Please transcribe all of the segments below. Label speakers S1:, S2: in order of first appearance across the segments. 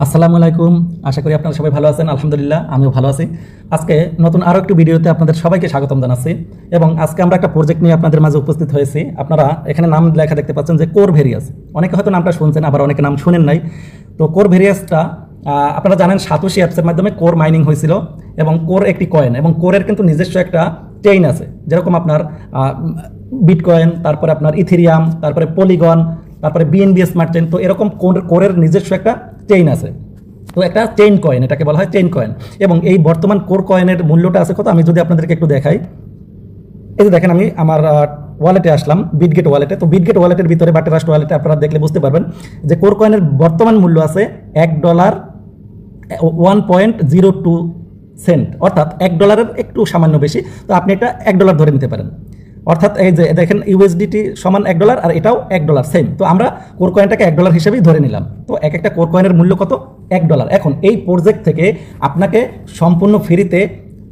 S1: আসসালামু আলাইকুম। আশা করি আপনারা সবাই ভালো আছেন। আলহামদুলিল্লাহ আমিও ভালো আছি। আজকে নতুন আরও একটি ভিডিওতে আপনাদের সবাইকে স্বাগতম জানাচ্ছি এবং আজকে আমরা একটা প্রজেক্ট নিয়ে আপনাদের মাঝে উপস্থিত হয়েছি। আপনারা এখানে নাম লেখা দেখতে পাচ্ছেন যে কোর ভেরিয়াস। অনেকে হয়তো নামটা শুনছেন, আবার অনেকে নাম শুনেন নাই। তো কোর ভেরিয়াসটা আপনারা জানেন সাতোশি অ্যাপসের মাধ্যমে কোর মাইনিং হয়েছিল এবং কোর একটি কয়েন এবং কোরের কিন্তু নিজস্ব একটা চেইন আছে, যেরকম আপনার বিটকয়েন, তারপরে আপনার ইথেরিয়াম, তারপরে পলিগন, তারপরে বিএনবি স্মার্ট চেইন। তো এরকম কোরের নিজস্ব একটা চেইন আছে। তো একটা চেইন কয়েন, এটাকে বলা হয় চেইন কয়েন। এবং এই বর্তমান কোর কয়েনের মূল্যটা আছে কত, আমি যদি আপনাদেরকে একটু দেখাই। এই যে দেখেন, আমি আমার ওয়ালেটে আসলাম, বিটগেট ওয়ালেটে। তো বিটগেট ওয়ালেটের ভিতরে বা ট্রাস্ট ওয়ালেটে আপনারা দেখলে বুঝতে পারবেন যে কোর কয়েনের বর্তমান মূল্য আছে $1 1.02 সেন্ট, অর্থাৎ $1 একটু সামান্য বেশি। তো আপনি এটা $1 ধরে নিতে পারেন। অর্থাৎ এই যে দেখেন ইউএসডিটি সমান $1 আর এটাও $1 সেম। তো আমরা কোর কয়েনটাকে $1 হিসেবেই ধরে নিলাম। তো এক একটা কোর কয়েনের মূল্য কত? $1। এখন এই প্রজেক্ট থেকে আপনাকে সম্পূর্ণ ফ্রিতে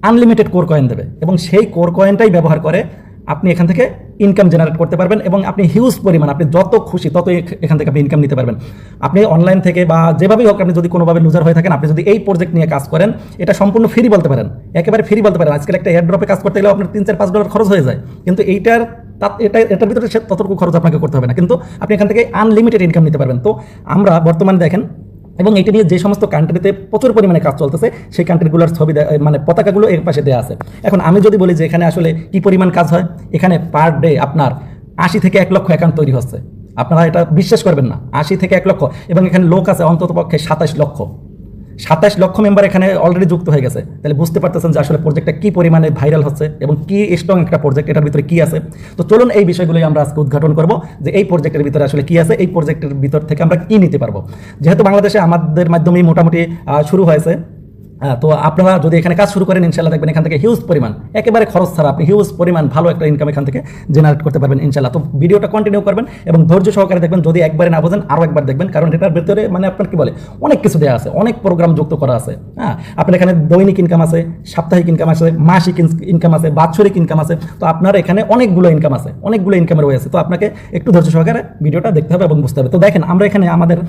S1: আনলিমিটেড কোর কয়েন দেবে এবং সেই কোর কয়েনটাই ব্যবহার করে আপনি এখান থেকে ইনকাম জেনারেট করতে পারবেন এবং আপনি হিউজ পরিমাণ, আপনি যত খুশি তত এখান থেকে আপনি ইনকাম নিতে পারবেন। আপনি অনলাইন থেকে বা যেভাবেই হোক, আপনি যদি কোনোভাবে লুজার হয়ে থাকেন, আপনি যদি এই প্রজেক্ট নিয়ে কাজ করেন, এটা সম্পূর্ণ ফ্রি বলতে পারেন, একেবারে ফ্রি বলতে পারেন। আজকাল একটা এয়ারড্রপে কাজ করতে গেলেও আপনার $3-4-5 খরচ হয়ে যায়, কিন্তু এটার ভিতরে ততটুকু খরচ আপনাকে করতে হবে না, কিন্তু আপনি এখান থেকে আনলিমিটেড ইনকাম নিতে পারবেন। তো আমরা বর্তমানে দেখেন, এবং এটা নিয়ে যে সমস্ত কান্ট্রিতে প্রচুর পরিমাণে কাজ চলতেছে, সেই কান্ট্রিগুলোর ছবি মানে পতাকাগুলো এর পাশে দেওয়া আছে। এখন আমি যদি বলি যে এখানে আসলে কি পরিমাণ কাজ হয়, এখানে পার ডে আপনার 80 থেকে 1 লক্ষ অ্যাকাউন্ট তৈরি হচ্ছে। আপনারা এটা বিশ্বাস করবেন না, 80 থেকে 1 লক্ষ। এবং এখানে লোক আছে অন্তত পক্ষে 27 লক্ষ মেম্বার এখানে অলরেডি যুক্ত হয়ে গেছে। তাহলে বুঝতে পারতেছেন যে আসলে প্রজেক্টটা কি পরিমাণে ভাইরাল হচ্ছে এবং কি স্ট্রং একটা প্রজেক্ট, এটার ভিতরে কি আছে। তো চলুন এই বিষয়গুলোই আমরা আজকে উদ্ঘাটন করব যে এই প্রজেক্টের ভিতরে আসলে কি আছে, এই প্রজেক্টের ভিতর থেকে আমরা কি নিতে পারবো। যেহেতু বাংলাদেশে আমাদের মাধ্যমেই মোটামুটি শুরু হয়েছে, তো আপনারা যদি এখানে কাজ শুরু করেন, ইনশাল্লাহ দেখবেন এখান থেকে হিউজ পরিমাণ, একেবারে খরচ ছাড়া আপনি হিউজ পরিমাণ ভালো একটা ইনকাম এখান থেকে জেনারেট করতে পারবেন ইনশাল্লাহ। তো ভিডিওটা কন্টিনিউ করবেন এবং ধৈর্য সহকারে দেখবেন। যদি একবারে না বোঝেন আরও একবার দেখবেন, কারণ এটার ভিতরে মানে আপনার কি বলে অনেক কিছু দেওয়া আছে, অনেক প্রোগ্রাম যুক্ত করা আছে। হ্যাঁ, আপনার এখানে দৈনিক ইনকাম আছে, সাপ্তাহিক ইনকাম আছে, মাসিক ইনকাম আছে, বাৎসরিক ইনকাম আছে। তো আপনার এখানে অনেকগুলো ইনকাম আছে, অনেকগুলো ইনকামের ওয়ে আছে। তো আপনাকে একটু ধৈর্য সহকারে ভিডিওটা দেখতে হবে এবং বুঝতে হবে। তো দেখেন, আমরা এখানে আমাদের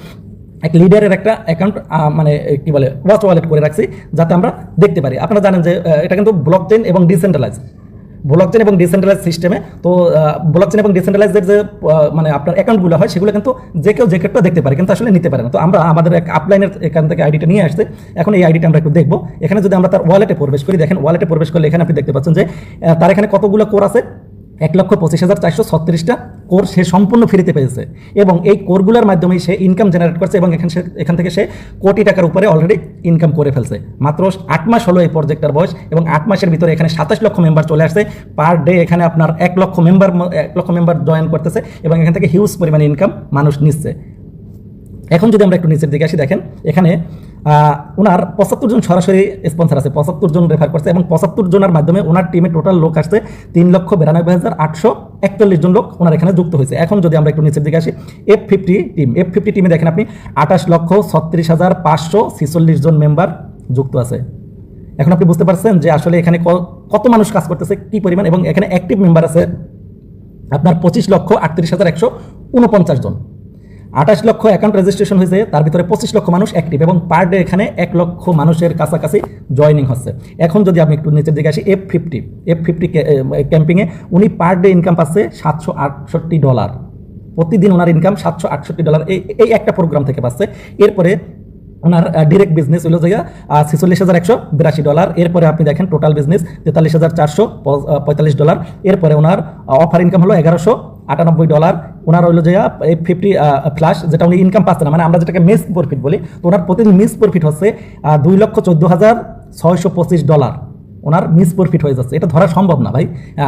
S1: এক লিডারের একটা অ্যাকাউন্ট মানে কি বলে ওয়াচ ওয়ালেট করে রাখছি, যাতে আমরা দেখতে পারি। আপনারা জানেন যে এটা কিন্তু ব্লকচেইন এবং ডিসেন্ট্রালাইজ সিস্টেমে। তো ব্লকচেইন এবং ডিসেন্ট্রালাইজের যে মানে আপনার অ্যাকাউন্টগুলো হয়, সেগুলো কিন্তু যে কেউ দেখতে পারে, কিন্তু আসলে নিতে পারে না। তো আমরা আমাদের এক আপলাইনের এখান থেকে আইডিটা নিয়ে আসছে। এখন এই আইডিটা আমরা একটু দেখবো। এখানে যদি আমরা তার ওয়ালেটে প্রবেশ করি, দেখেন ওয়ালেটে প্রবেশ করলে এখানে আপনি দেখতে পাচ্ছেন যে তার এখানে কতগুলো কোর আছে, 1,25,436টা কোর সে সম্পূর্ণ ফ্রিতে পেয়েছে এবং এই কোরগুলোর মাধ্যমেই সে ইনকাম জেনারেট করছে এবং এখান থেকে সে কোটি টাকার উপরে অলরেডি ইনকাম করে ফেলছে। মাত্র 8 মাস হলো এই প্রজেক্টটার বয়স এবং 8 মাসের ভিতরে এখানে 27 লক্ষ মেম্বার চলে আসছে। পার ডে এখানে আপনার 1 লক্ষ মেম্বার জয়েন করতেছে এবং এখান থেকে হিউজ পরিমাণে ইনকাম মানুষ নিচ্ছে। এখন যদি আমরা একটু নিচের দিকে আসি, দেখেন এখানে ওনার 75 জন সরাসরি স্পন্সর আছে, 75 জন রেফার করছে এবং 75 জনের মাধ্যমে ওনার টিমে টোটাল লোক আসছে 3,92,841 জন লোক ওনার এখানে যুক্ত হয়েছে। এখন যদি আমরা একটু নিচের দিকে আসি, F50 টিমে দেখেন আপনি 28,36,546 জন মেম্বার যুক্ত আছে। এখন আপনি বুঝতে পারছেন যে আসলে এখানে কত মানুষ কাজ করতেছে, কি পরিমাণ। এবং এখানে অ্যাক্টিভ মেম্বার আছে আপনার 25,38,149 জন। 28 লক্ষ অ্যাকাউন্ট রেজিস্ট্রেশন হয়েছে, তার ভিতরে 25 লক্ষ মানুষ অ্যাক্টিভ এবং পার ডে এখানে 1 লক্ষ মানুষের কাছাকাছি জয়নিং হচ্ছে। এখন যদি আমি একটু নিচের দিকে আসি, F50 ক্যাম্পিংয়ে উনি পার ডে ইনকাম পাচ্ছে $768। প্রতিদিন ওনার ইনকাম $768 এই একটা প্রোগ্রাম থেকে পাচ্ছে। এরপরে ওনার ডিরেক্ট বিজনেস হলো জায়গা $46,182। এরপরে আপনি দেখেন টোটাল বিজনেস $43,445। এরপরে ওনার অফার ইনকাম হলো $1,198। ওনার হলো যে F50 ফ্ল্যাশ, যেটা উনি ইনকাম পাচ্ছে না, মানে আমরা যেটাকে মিস প্রফিট বলি। তো ওনার প্রতিদিন মিস প্রফিট হচ্ছে $2,14,625। ওনার মিস প্রফিট হয়ে যাচ্ছে। এটা ধরা সম্ভব না ভাই,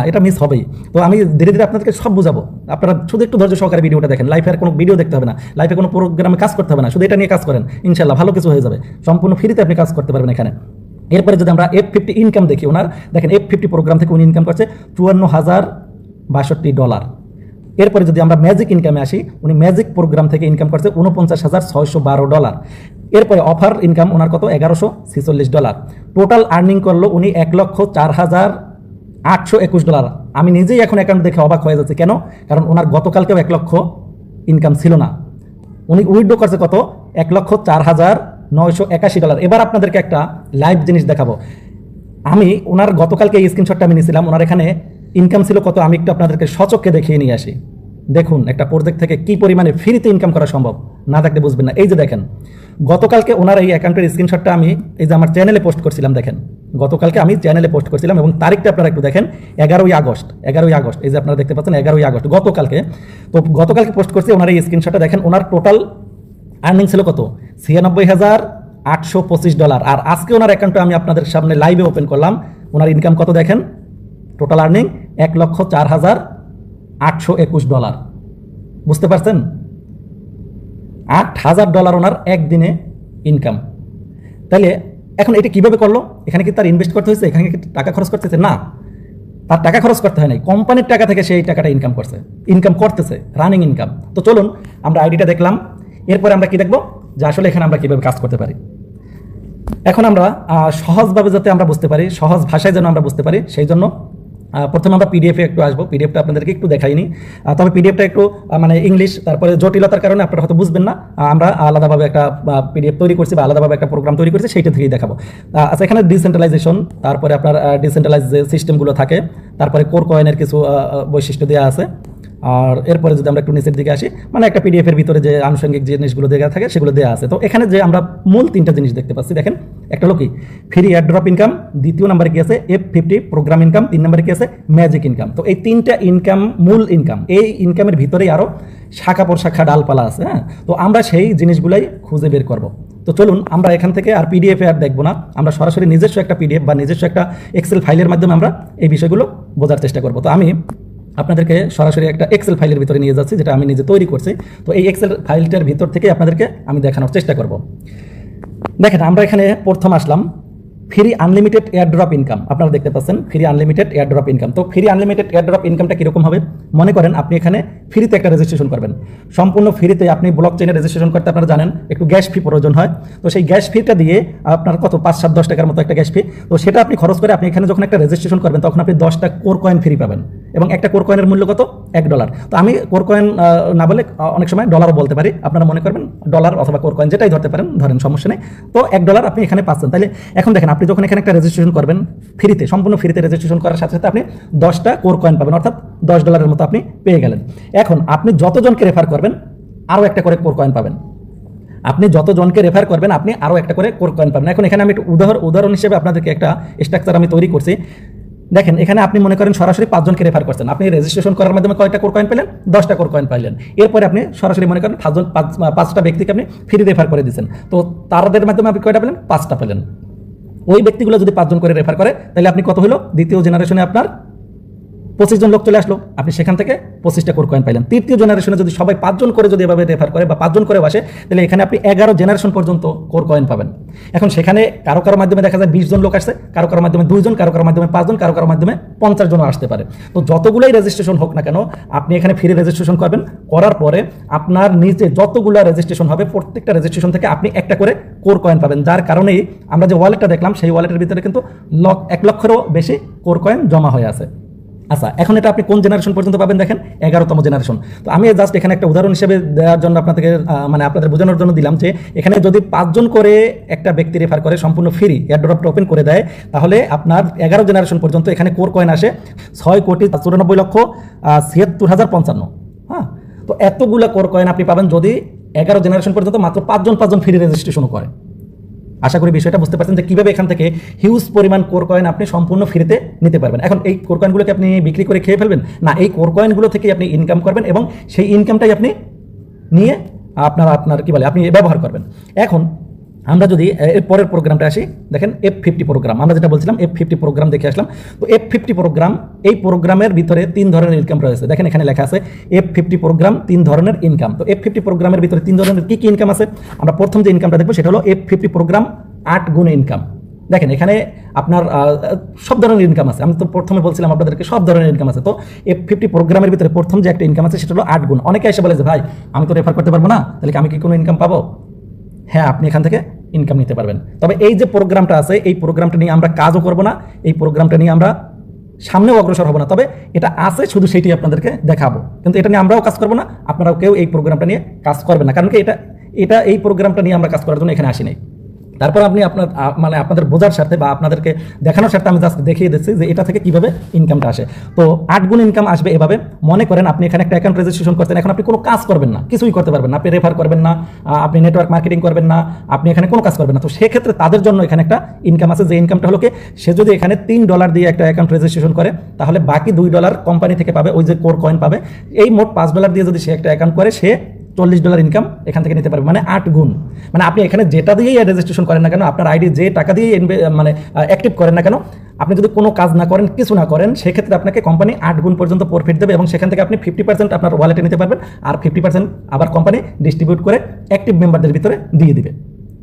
S1: এটা মিস হবেই। তো আমি ধীরে ধীরে আপনাদেরকে সব বুঝাবো, আপনারা শুধু একটু ধৈর্য সহকারে ভিডিওটা দেখেন। লাইফে আর কোনো ভিডিও দেখতে হবে না, লাইফে কোনো প্রোগ্রামে কাজ করতে হবে না, শুধু এটা নিয়ে কাজ করেন, ইনশাল্লাহ ভালো কিছু হয়ে যাবে। সম্পূর্ণ ফ্রিতে আপনি কাজ করতে পারবেন এখানে। এরপরে যদি আমরা F50 ইনকাম দেখি, ওনার দেখেন F50 প্রোগ্রাম থেকে উনি ইনকাম করছে $54,062। এরপরে যদি আমরা ম্যাজিক ইনকামে আসি, উনি ম্যাজিক প্রোগ্রাম থেকে ইনকাম করছে $49,612। এরপরে অফার ইনকাম ওনার কত, $1,146। টোটাল আর্নিং করলো উনি $1,04,821। আমি নিজেই এখন অ্যাকাউন্ট দেখে অবাক হয়ে যাচ্ছে। কেন? কারণ ওনার গতকালকেও 1 লক্ষ ইনকাম ছিল না। উনি উইথড্র করছে কত, $1,04,000 $981। এবার আপনাদেরকে একটা লাইভ জিনিস দেখাবো। আমি ওনার গতকালকে এই স্ক্রিনশটটা আমি নিয়েছিলাম, ওনার এখানে ইনকাম ছিল কত আমি একটু আপনাদেরকে সচক্ষে দেখিয়ে নিয়ে আসি। দেখুন একটা প্রজেক্ট থেকে কি পরিমাণে ফ্রিতে ইনকাম করা সম্ভব, না দেখলে বুঝবেন না। এই যে দেখেন গতকালকে ওনার এই অ্যাকাউন্টের স্ক্রিনশটটা আমি এই যে আমার চ্যানেলে পোস্ট করছিলাম, দেখেন গতকালকে আমি চ্যানেলে পোস্ট করছিলাম এবং তারিখটা আপনারা একটু দেখেন 11ই আগস্ট। এই যে আপনারা দেখতে পাচ্ছেন 11ই আগস্ট গতকালকে। তো গতকালকে পোস্ট করছি ওনার এই স্ক্রিনশটটা দেখেন। ওনার টোটাল আর্নিং ছিল কত, $96,825। আর আজকে ওনার অ্যাকাউন্টটা আমি আপনাদের সামনে লাইভে ওপেন করলাম, ওনার ইনকাম কত দেখেন, টোটাল আর্নিং $1,04,821। বুঝতে পারছেন, $8,000 ওনার একদিনে ইনকাম। তাহলে এখন এটা কিভাবে করলো? এখানে কি তার ইনভেস্ট করতে হয়েছে, এখানে কি টাকা খরচ করতেছে? না, তার টাকা খরচ করতে হয় নাই, কোম্পানির টাকা থেকে সেই টাকাটা ইনকাম করতেছে, রানিং ইনকাম। তো চলুন আমরা আইডিটা দেখলাম, এরপরে আমরা কি দেখবো যে আসলে এখানে আমরা কিভাবে কাজ করতে পারি। এখন আমরা সহজভাবে যাতে আমরা বুঝতে পারি, সহজ ভাষায় যেন আমরা বুঝতে পারি, সেই জন্য প্রথমে আমরা পিডিএফে একটু আসবো। পিডিএফটা আপনাদেরকে একটু দেখাইনি, তবে পিডিএফটা একটু মানে ইংলিশ, তারপরে জটিলতার কারণে আপনারা হয়তো বুঝবেন না। আমরা আলাদাভাবে একটা পিডিএফ তৈরি করছি বা আলাদাভাবে একটা প্রোগ্রাম তৈরি করছি, সেইটা থেকেই দেখাবো। আচ্ছা, এখানে ডিসেন্ট্রালাইজেশন, তারপরে আপনার ডিসেন্ট্রালাইজ যে সিস্টেমগুলো থাকে, তারপরে কোর কয়েনের কিছু বৈশিষ্ট্য দেওয়া আছে। আর এরপরে যদি আমরা একটু নিচের দিকে আসি, মানে একটা পিডিএফের ভিতরে যে আনুষঙ্গিক যে জিনিসগুলো দেওয়া থাকে সেগুলো দেওয়া আছে। তো এখানে যে আমরা মূল 3টা জিনিস দেখতে পাচ্ছি, দেখেন একটা হলো কি ফ্রি এয়ারড্রপ ইনকাম, দ্বিতীয় নম্বরে কি আছে F50 প্রোগ্রাম ইনকাম, 3 নম্বরে কি আছে ম্যাজিক ইনকাম। তো এই 3টা ইনকাম মূল ইনকাম, এই ইনকামের ভিতরেই আরও শাখা প্রশাখা ডালপালা আছে। হ্যাঁ, তো আমরা সেই জিনিসগুলাই খুঁজে বের করব। তো চলুন আমরা এখান থেকে আর পিডিএফে আর দেখবো না, আমরা সরাসরি নিজস্ব একটা পিডিএফ বা নিজস্ব একটা এক্সেল ফাইলের মাধ্যমে আমরা এই বিষয়গুলো বোঝার চেষ্টা করব। তো আমি আপনাদেরকে সরাসরি একটা এক্সেল ফাইলের ভিতরে নিয়ে যাচ্ছি, যেটা আমি নিজে তৈরি করছি। তো এই এক্সেল ফাইলটার ভিতর থেকে আপনাদেরকে আমি দেখানোর চেষ্টা করব। দেখেন আমরা এখানে প্রথম আসলাম ফ্রি আনলিমিটেড এয়ারড্রপ ইনকাম। আপনারা দেখতে পাচ্ছেন ফ্রি আনলিমিটেড এয়ারড্রপ ইনকাম। তো ফ্রি আনলিমিটেড এয়ারড্রপ ইনকামটা কীরকম হবে? মনে করেন আপনি এখানে ফ্রিতে একটা রেজিস্ট্রেশন করবেন, সম্পূর্ণ ফ্রিতে। আপনি ব্লক চেইনে রেজিস্ট্রেশন করতে আপনারা জানেন একটু গ্যাস ফি প্রয়োজন হয়। তো সেই গ্যাস ফিটা দিয়ে আপনার কত 5-7-10 টাকার মতো একটা গ্যাস ফি, তো সেটা আপনি খরচ করে আপনি এখানে যখন একটা রেজিস্ট্রেশন করবেন তখন আপনি 10টা কোর কয়েন ফ্রি পাবেন, এবং একটা কোর কয়েনের মূল্য কত, $1। তো আমি কোর কয়েন না বলে অনেক সময় ডলারও বলতে পারি, আপনারা মনে করবেন ডলার অথবা কোর কয়েন যেটাই ধরতে পারেন, ধরেন সমস্যা নেই। তো $1 আপনি এখানে পাচ্ছেন। তাহলে এখন দেখেন আপনি যখন এখানে একটা রেজিস্ট্রেশন করবেন ফ্রিতে, সম্পূর্ণ ফ্রিতে রেজিস্ট্রেশন করার সাথে সাথে আপনি 10টা কোর কয়েন পাবেন, অর্থাৎ $10 মতো আপনি পেয়ে গেলেন। এখন আপনি যতজনকে রেফার করবেন আরও একটা করে কোর কয়েন পাবেন, আপনি যতজনকে রেফার করবেন আপনি আরও একটা করে কোর কয়েন পাবেন। এখন এখানে আমি একটু উদাহরণ হিসেবে আপনাদেরকে একটা স্ট্রাকচার আমি তৈরি করছি। দেখেন এখানে আপনি মনে করেন সরাসরি 5 জনকে রেফার করছেন, আপনি রেজিস্ট্রেশন করার মাধ্যমে কয়টা কোর কয়েন পেলেন, 10টা কোর কয়েন পাইলেন। এরপরে আপনি সরাসরি মনে করেন 5টা ব্যক্তিকে আপনি ফ্রি রেফার করে দিচ্ছেন, তো তাদের মাধ্যমে আপনি কয়টা পেলেন, 5টা পেলেন। ওই ব্যক্তিগুলো যদি 5 জন করে রেফার করে তাহলে আপনি কত হলো, দ্বিতীয় জেনারেশনে আপনার 25 জন লোক চলে আসলো, আপনি সেখান থেকে 25টা কোর কয়েন পাইলেন। তৃতীয় জেনারেশনে যদি সবাই 5 জন করে যদি এভাবে রেফার করে বা 5 জন করে আসে, তাহলে এখানে আপনি 11 জেনারেশন পর্যন্ত কোর কয়েন পাবেন। এখন সেখানে কারো কারো মাধ্যমে দেখা যায় 20 জন লোক আসছে, কারো কারো মাধ্যমে 2 জন, কারো কারো মাধ্যমে 5 জন, কারো কারো মাধ্যমে 50 জনও আসতে পারে। তো যতগুলোই রেজিস্ট্রেশন হোক না কেন, আপনি এখানে ফ্রি রেজিস্ট্রেশন করবেন, করার পরে আপনার নিচে যতগুলো রেজিস্ট্রেশন হবে প্রত্যেকটা রেজিস্ট্রেশন থেকে আপনি একটা করে কোর কয়েন পাবেন। যার কারণেই আমরা যে ওয়ালেটটা দেখলাম সেই ওয়ালেটের ভিতরে কিন্তু 1 লক্ষেরও বেশি কোর কয়েন জমা হয়ে আছে। আচ্ছা, এখন এটা আপনি কোন জেনারেশন পর্যন্ত পাবেন দেখেন, 11তম জেনারেশন। তো আমি জাস্ট এখানে একটা উদাহরণ হিসেবে দেওয়ার জন্য আপনাদেরকে মানে আপনাদের বোঝানোর জন্য দিলাম যে এখানে যদি 5 জন করে একটা ব্যক্তি রেফার করে সম্পূর্ণ ফ্রি এয়ারড্রপটা ওপেন করে দেয়, তাহলে আপনার 11 জেনারেশন পর্যন্ত এখানে কোর কয়েন আসে 6,94,76,055। হ্যাঁ, তো এতগুলো কোর কয়েন আপনি পাবেন যদি 11 জেনারেশন পর্যন্ত মাত্র 5 জন ফ্রি রেজিস্ট্রেশনও করে। আশা করি বিষয়টা বুঝতে পারছেন যে কীভাবে এখান থেকে হিউজ পরিমাণ কোর কয়েন আপনি সম্পূর্ণ ফ্রিতে নিতে পারবেন। এখন এই কোর কয়েনগুলোকে আপনি বিক্রি করে খেয়ে ফেলবেন না, এই কোর কয়েনগুলো থেকে আপনি ইনকাম করবেন এবং সেই ইনকামটাই আপনি নিয়ে আপনার কি বলে আপনি ব্যবহার করবেন। এখন আমরা যদি এর পরের প্রোগ্রামটা আসি, দেখেন F50 প্রোগ্রাম, আমরা যেটা বলছিলাম F50 প্রোগ্রাম দেখে আসলাম। তো F50 প্রোগ্রাম, এই প্রোগ্রামের ভিতরে 3 ধরনের ইনকাম রয়েছে। দেখেন এখানে লেখা আছে F50 প্রোগ্রাম 3 ধরনের ইনকাম। তো F50 প্রোগ্রামের ভিতরে 3 ধরনের কি ইনকাম আছে, আমরা প্রথম যে ইনকামটা দেখবো সেটা হলো F50 প্রোগ্রাম 8 গুণ ইনকাম। দেখেন এখানে আপনার সব ধরনের ইনকাম আছে, আমি তো প্রথমে বলছিলাম আপনাদেরকে সব ধরনের ইনকাম আছে। তো F50 প্রোগ্রামের ভিতরে প্রথম যে একটা ইনকাম আছে সেটা হলো 8 গুণ। অনেকে এসে বলে যে ভাই আমি তো রেফার করতে পারবো না, তাহলে আমি কি কোনো ইনকাম পাবো? হ্যাঁ, আপনি এখান থেকে ইনকাম নিতে পারবেন। তবে এই যে প্রোগ্রামটা আছে এই প্রোগ্রামটা নিয়ে আমরা কাজও করব না, এই প্রোগ্রামটা নিয়ে আমরা সামনেও অগ্রসর হব না। তবে এটা আছে শুধু সেটি আপনাদেরকে দেখাবো, কিন্তু এটা নিয়ে আমরাও কাজ করব না, আপনারাও কেউ এই প্রোগ্রামটা নিয়ে কাজ করবেন না, কারণ কি এটা এই প্রোগ্রামটা নিয়ে আমরা কাজ করার জন্য এখানে আসি নাই। তারপর আপনি আপনার মানে আপনাদের বোঝার স্বার্থে বা আপনাদেরকে দেখানোর স্বার্থে আমি জাস্ট দেখিয়ে দিচ্ছি যে এটা থেকে কিভাবে ইনকামটা আসে। তো 8 গুণ ইনকাম আসবে এভাবে। মনে করেন আপনি এখানে একটা অ্যাকাউন্ট রেজিস্ট্রেশন করছেন, এখন আপনি কোনো কাজ করবেন না, কিছুই করতে পারবেন না, আপনি রেফার করবেন না, আপনি নেটওয়ার্ক মার্কেটিং করবেন না, আপনি এখানে কোনো কাজ করবেন না। তো সেক্ষেত্রে তাদের জন্য এখানে একটা ইনকাম আছে, যে ইনকামটা হলো কি, সে যদি এখানে $3 দিয়ে একটা অ্যাকাউন্ট রেজিস্ট্রেশন করে তাহলে বাকি $2 কোম্পানি থেকে পাবে, ওই যে কোর কয়েন পাবে। এই মোট $5 দিয়ে যদি সে একটা অ্যাকাউন্ট করে, সে $40 ইনকাম এখান থেকে নিতে পারবে, মানে 8 গুণ। মানে আপনি এখানে যেটা দিয়েই রেজিস্ট্রেশন করেন না কেন, আপনার আইডি যে টাকা দিয়ে মানে অ্যাক্টিভ করেন না কেন, আপনি যদি কোনো কাজ না করেন, কিছু না করেন, সেক্ষেত্রে আপনাকে কোম্পানি 8 গুণ পর্যন্ত প্রফিট দেবে এবং সেখান থেকে আপনি 50% আপনার ওয়ালেটে নিতে পারবেন, আর 50% আবার কোম্পানি ডিস্ট্রিবিউট করে অ্যাক্টিভ মেম্বারদের ভিতরে দিয়ে দিবে।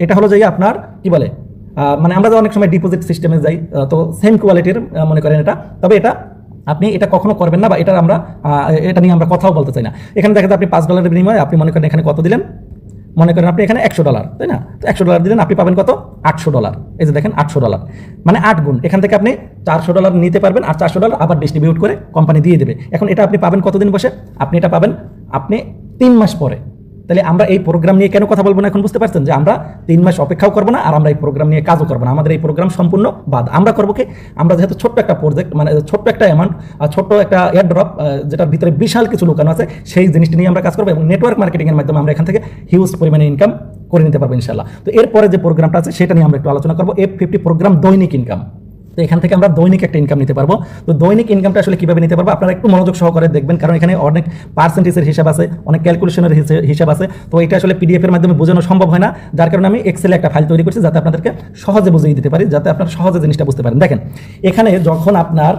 S1: এটা হলো যে আপনার কি বলে, মানে আমরা অনেক সময় ডিপোজিট সিস্টেমে যাই, তো সেম কোয়ালিটির মনে করেন এটা। তবে এটা আপনি এটা কখনো করবেন না, বা এটা আমরা এটা নিয়ে আমরা কথাও বলতে চাই না। এখানে দেখা যায় আপনি $5 বিনিময়ে আপনি মনে করেন এখানে কত দিলেন, মনে করেন আপনি এখানে $100, তাই না? তো $100 দিলেন, আপনি পাবেন কত, $800। এই যে দেখেন $800, মানে 8 গুণ। এখান থেকে আপনি $400 নিতে পারবেন, আর $400 আবার ডিস্ট্রিবিউট করে কোম্পানি দিয়ে দেবে। এখন এটা আপনি পাবেন কতদিন বসে, আপনি এটা পাবেন আপনি 3 মাস পরে। তাহলে আমরা এই প্রোগ্রাম নিয়ে কেন কথা বলবো না, এখন বুঝতে পারছেন যে আমরা 3 মাস অপেক্ষাও করবো না, আর আমরা এই প্রোগ্রাম নিয়ে কাজও করবো না। আমাদের এই প্রোগ্রাম সম্পূর্ণ বাদ। আমরা করবো কি, আমরা যেহেতু ছোট্ট একটা প্রজেক্ট, মানে ছোট্ট একটা অ্যামাউন্ট, ছোট্ট একটা এয়ারড্রপ, যেটার ভিতরে বিশাল কিছু লুকানো আছে, সেই জিনিসটি নিয়ে আমরা কাজ করবো এবং নেটওয়ার্ক মার্কেটিংয়ের মাধ্যমে আমরা এখান থেকে হিউজ পরিমাণে ইনকাম করে নিতে পারবো ইনশাল্লাহ। তো এরপরে যে প্রোগ্রামটা আছে সেটা নিয়ে আমরা একটু আলোচনা করবো, F50 প্রোগ্রাম দৈনিক ইনকাম। তো এখান থেকে আমরা দৈনিক একটা ইনকাম নিতে পারবো। তো দৈনিক ইনকামটা আসলে কিভাবে নিতে পারবো, আপনারা একটু মনোযোগ সহকারে দেখবেন, কারণ এখানে অনেক পার্সেন্টেজের হিসাব আছে, অনেক ক্যালকুলেশনের হিসাব আছে। তো এটা আসলে PDF এর মাধ্যমে বোঝানো সম্ভব হয় না, যার কারণে আমি এক্সেলে একটা ফাইল তৈরি করছি, যাতে আপনাদেরকে সহজে বুঝিয়ে দিতে পারি, যাতে আপনারা সহজে জিনিসটা বুঝতে পারেন। দেখেন এখানে যখন আপনার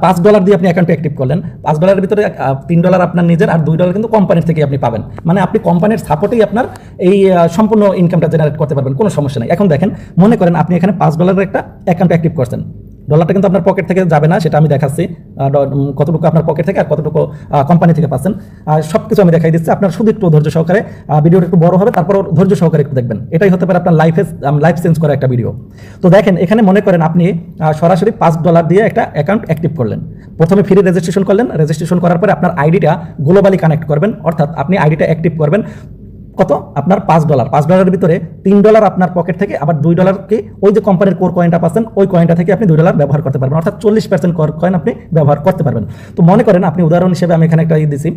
S1: $5 দিয়ে আপনি অ্যাকাউন্ট অ্যাক্টিভ করলেন, $5 ভিতরে $3 আপনার নিজের, আর $2 কিন্তু কোম্পানির থেকে আপনি পাবেন। মানে আপনি কোম্পানির সাপোর্টেই আপনার এই সম্পূর্ণ ইনকামটা জেনারেট করতে পারবেন, কোনো সমস্যা নেই। এখন দেখেন মনে করেন আপনি এখানে $5 একটা অ্যাকাউন্ট অ্যাক্টিভ করছেন, ডলারটা কিন্তু আপনার পকেট থেকে যাবে না, সেটা আমি দেখাচ্ছি কতটুকু আপনার পকেট থেকে আর কতটুকু কোম্পানি থেকে পাচ্ছেন, সব কিছু আমি দেখাই দিচ্ছি। আপনার শুধু একটু ধৈর্য সহকারে, ভিডিওটা একটু বড় হবে, তারপর ধৈর্য সহকারে একটু দেখবেন। এটাই হতে পারে আপনার লাইফ চেঞ্জ করা একটা ভিডিও। তো দেখেন এখানে মনে করেন আপনি সরাসরি $5 দিয়ে একটা অ্যাকাউন্ট অ্যাক্টিভ করলেন। প্রথমে ফ্রি রেজিস্ট্রেশন করলেন, রেজিস্ট্রেশন করার পরে আপনার আইডিটা গ্লোবালি কানেক্ট করবেন, অর্থাৎ আপনি আইডিটা অ্যাক্টিভ করবেন কত, আপনার $5 ভিতরে $3 আপনার পকেট থেকে, আবার $2 কি ওই যে কোম্পানির কোর কয়েনটা পাচ্ছেন, ওই কয়েনটা থেকে আপনি $2 ব্যবহার করতে পারবেন, অর্থাৎ 40% কোর কয়েন আপনি ব্যবহার করতে পারবেন। তো মনে করেন আপনি উদাহরণ হিসেবে আমি এখানে একটা দিচ্ছি,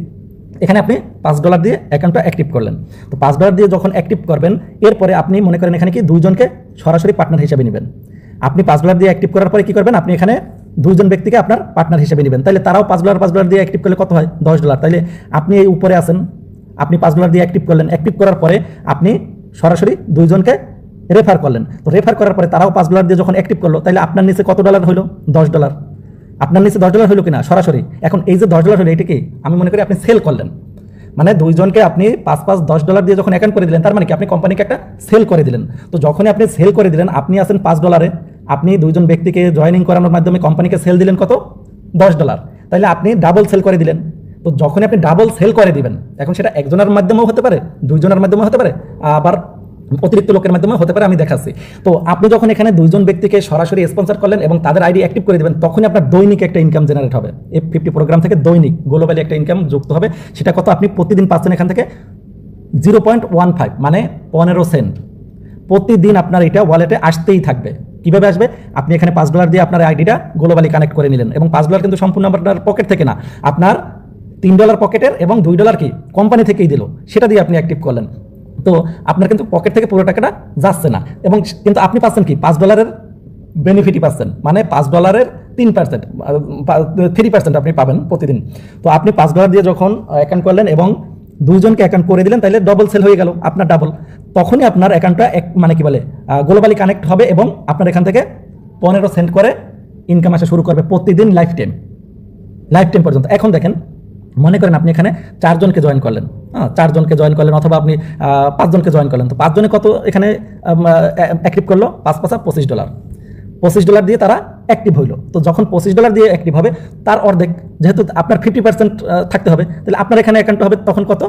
S1: এখানে আপনি $5 দিয়ে অ্যাকাউন্টটা অ্যাক্টিভ করলেন। তো $5 দিয়ে যখন অ্যাক্টিভ করবেন, এরপরে আপনি মনে করেন এখানে কি 2 জনকে সরাসরি পার্টনার হিসেবে নেবেন। আপনি $5 দিয়ে অ্যাক্টিভ করার পরে কি করবেন, আপনি এখানে 2 জন ব্যক্তিকে আপনার পার্টনার হিসেবে নেবেন। তাহলে তারাও $5 দিয়ে অ্যাক্টিভ করলে কত হয়, $10। তাইলে আপনি এই উপরে আছেন, আপনি $5 দিয়ে অ্যাক্টিভ করলেন, অ্যাক্টিভ করার পরে আপনি সরাসরি 2 জনকে রেফার করলেন। তো রেফার করার পরে তারাও $5 দিয়ে যখন অ্যাক্টিভ করলো, তাহলে আপনার নিচে কত ডলার হলো, $10। আপনার নিচে $10 হলো কিনা সরাসরি। এখন এই যে $10 হলো, এটা কি আমি মনে করি আপনি সেল করলেন, মানে 2 জনকে আপনি $5 $10 দিয়ে যখন অ্যাকাউন্ট করে দিলেন, তার মানে কি আপনি কোম্পানিকে একটা সেল করে দিলেন। তো যখনই আপনি সেল করে দিলেন, আপনি আছেন $5, আপনি 2 জন ব্যক্তিকে জয়েনিং করানোর মাধ্যমে কোম্পানিকে সেল দিলেন কত, $10। তাহলে আপনি ডাবল সেল করে দিলেন। তো যখনই আপনি ডাবল সেল করে দিবেন, এখন সেটা একজনের মাধ্যমেও হতে পারে, 2 জনের মাধ্যমেও হতে পারে, আবার অতিরিক্ত লোকের মাধ্যমে হতে পারে, আমি দেখাচ্ছি। তো আপনি যখন এখানে 2 জন ব্যক্তিকে সরাসরি স্পন্সর করলেন এবং তাদের আইডি অ্যাক্টিভ করে দিবেন, তখনই আপনার দৈনিক একটা ইনকাম জেনারেট হবে। F50 প্রোগ্রাম থেকে দৈনিক গ্লোবালি একটা ইনকাম যুক্ত হবে। সেটা কত, আপনি প্রতিদিন পাচ্ছেন এখান থেকে 0.15, মানে 15 সেন্ট প্রতিদিন আপনার এটা ওয়ালেটে আসতেই থাকবে। কিভাবে আসবে, আপনি এখানে $5 দিয়ে আপনার আইডিটা গ্লোবালি কানেক্ট করে নিলেন, এবং $5 কিন্তু সম্পূর্ণ আপনার পকেট থেকে না, আপনার $3 পকেটের এবং $2 কি কোম্পানি থেকেই দিল, সেটা দিয়ে আপনি অ্যাক্টিভ করলেন। তো আপনার কিন্তু পকেট থেকে পুরো টাকাটা যাচ্ছে না, এবং কিন্তু আপনি পাচ্ছেন কি $5 বেনিফিটই পাচ্ছেন, মানে $5 3%, 3% আপনি পাবেন প্রতিদিন। তো আপনি $5 দিয়ে যখন অ্যাকাউন্ট করলেন এবং 2 জনকে অ্যাকাউন্ট করে দিলেন, তাহলে ডবল সেল হয়ে গেল আপনার ডাবল। তখনই আপনার অ্যাকাউন্টটা মানে কি বলে গ্লোবালি কানেক্ট হবে এবং আপনার এখান থেকে 15 সেন্ট করে ইনকাম আসা শুরু করবে প্রতিদিন, লাইফ টাইম পর্যন্ত। এখন দেখেন মনে করেন আপনি এখানে 4 জনকে জয়েন করলেন, 4 জনকে জয়েন করলেন, অথবা আপনি 5 জনকে জয়েন করলেন। তো 5 জনে কত এখানে অ্যাক্টিভ করলো, $5 × $25 দিয়ে তারা অ্যাক্টিভ হইলো। তো যখন $25 দিয়ে অ্যাক্টিভ হবে, তার অর্ধেক, যেহেতু আপনার 50% থাকতে হবে, তাহলে আপনার এখানে অ্যাকাউন্ট হবে তখন কত,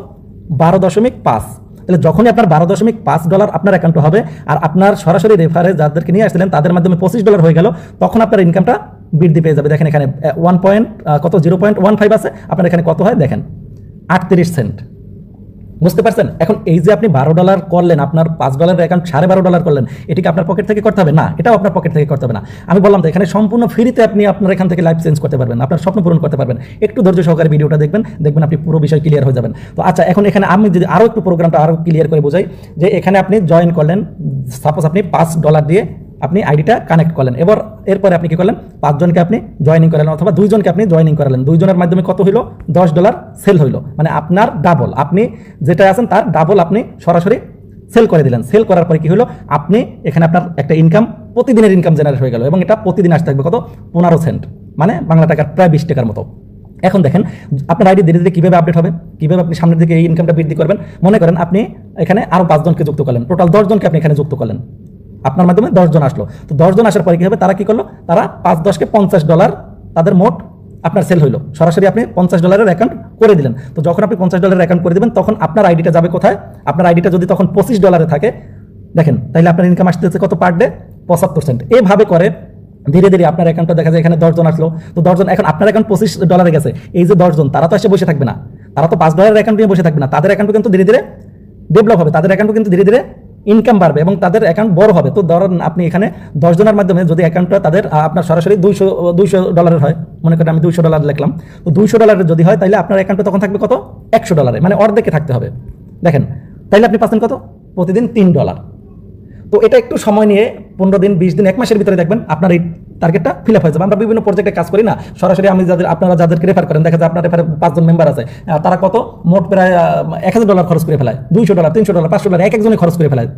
S1: 12.5। তাহলে যখনই আপনার $12.5 আপনার অ্যাকাউন্ট হবে, আর আপনার সরাসরি রেফারে যাদেরকে নিয়ে আসছিলেন তাদের মাধ্যমে $25 হয়ে গেল, তখন আপনার ইনকামটা বৃদ্ধি পেয়ে যাবে। দেখেন এখানে 0.15 আছে, আপনার এখানে কত হয় দেখেন, 38 সেন্ট। বুঝতে পারছেন? এখন এই যে আপনি $12 করলেন, আপনার $5 অ্যাকাউন্ট $12.5 করলেন, এটিকে আপনার পকেট থেকে করতে হবে না, এটাও আপনার পকেট থেকে করতে হবে না। আমি বললাম তো এখানে সম্পূর্ণ ফ্রিতে আপনি আপনার এখান থেকে লাইফ চেঞ্জ করতে পারবেন, আপনার স্বপ্ন পূরণ করতে পারবেন। একটু ধৈর্য সহকারে ভিডিওটা দেখবেন, দেখবেন আপনি পুরো বিষয় ক্লিয়ার হয়ে যাবেন। তো আচ্ছা, এখন এখানে আমি যদি আরও একটু প্রোগ্রামটা আরও ক্লিয়ার করে বোঝাই, যে এখানে আপনি জয়েন করলেন, সাপোজ আপনি $5 দিয়ে আপনি আইডিটা কানেক্ট করলেন, এরপরে আপনি কি করলেন, 5 জনকে আপনি জয়েনিং করালেন অথবা 2 জনকে আপনি জয়েনিং করালেন, 2 জনের মাধ্যমে কত হইলো, $10 সেল হইলো, মানে আপনার ডাবল, আপনি যেটা আছেন তার ডাবল আপনি সরাসরি সেল করে দিলেন। সেল করার পরে কি হলো, আপনি এখানে আপনার একটা ইনকাম, প্রতিদিনের ইনকাম জেনারেট হয়ে গেল এবং এটা প্রতিদিন আসতে থাকবে কত, 15 সেন্ট, মানে বাংলা টাকার প্রায় 20 টাকার মতো। এখন দেখেন আপনার আইডি ধীরে ধীরে কীভাবে আপডেট হবে, কীভাবে আপনি সামনের দিকে এই ইনকামটা বৃদ্ধি করবেন। মনে করেন আপনি এখানে আরও 5 জনকে যুক্ত করলেন, টোটাল 10 জনকে আপনি এখানে যুক্ত করলেন, আপনার মাধ্যমে 10 জন আসলো। তো 10 জন আসার পরে কি হবে, তারা কি করলো, তারা 5-10 কে $50 তাদের মোট আপনার সেল হইলো, সরাসরি আপনি $50 অ্যাকাউন্ট করে দিলেন। তো যখন আপনি $50 অ্যাকাউন্ট করে দিবেন, তখন আপনার আইডিটা যাবে কোথায়, আপনার আইডিটা যদি তখন $25 থাকে, দেখেন তাহলে আপনার ইনকাম আসতেছে কত পার ডে, 75 সেন্ট। এইভাবে করে ধীরে ধীরে আপনার অ্যাকাউন্টটা দেখা যায় এখানে 10 জন আসলো, তো 10 জন, এখন আপনার অ্যাকাউন্ট $25 গেছে। এই যে 10 জন, তারা তো এসে বসে থাকবে না, তারা তো $5 অ্যাকাউন্ট নিয়ে বসে থাকবে না, তাদের অ্যাকাউন্ট কিন্তু ধীরে ধীরে ডেভেলপ হবে, তাদের অ্যাকাউন্ট কিন্তু ধীরে ধীরে ইনকাম বাড়বে এবং তাদের অ্যাকাউন্ট বড় হবে। তো ধরেন আপনি এখানে 10 জনের মাধ্যমে যদি অ্যাকাউন্টটা তাদের আপনার সরাসরি $200 হয়, মনে করেন আমি $200 লিখলাম, তো $200 যদি হয় তাহলে আপনার অ্যাকাউন্টে তখন থাকবে কত, $100, মানে অর্ধেকে থাকতে হবে। দেখেন তাইলে আপনি পাচ্ছেন কত, প্রতিদিন $3। তো এটা একটু সময় নিয়ে 15 দিন, 20 দিন, 1 মাসের ভিতরে দেখবেন আপনার এই টার্গেটটা ফিল আপ হয়ে যাবে। আমরা বিভিন্ন প্রজেক্টে কাজ করি না, সরাসরি আমি আপনারা যাদেরকে রেফার করেন, দেখা যায় আপনার রেফারে 5 জন মেম্বার আছে, তারা কত মোট প্রায় $1000 খরচ করে ফেলায়, $200, $300, $500 এক একজনে খরচ করে ফেলায়,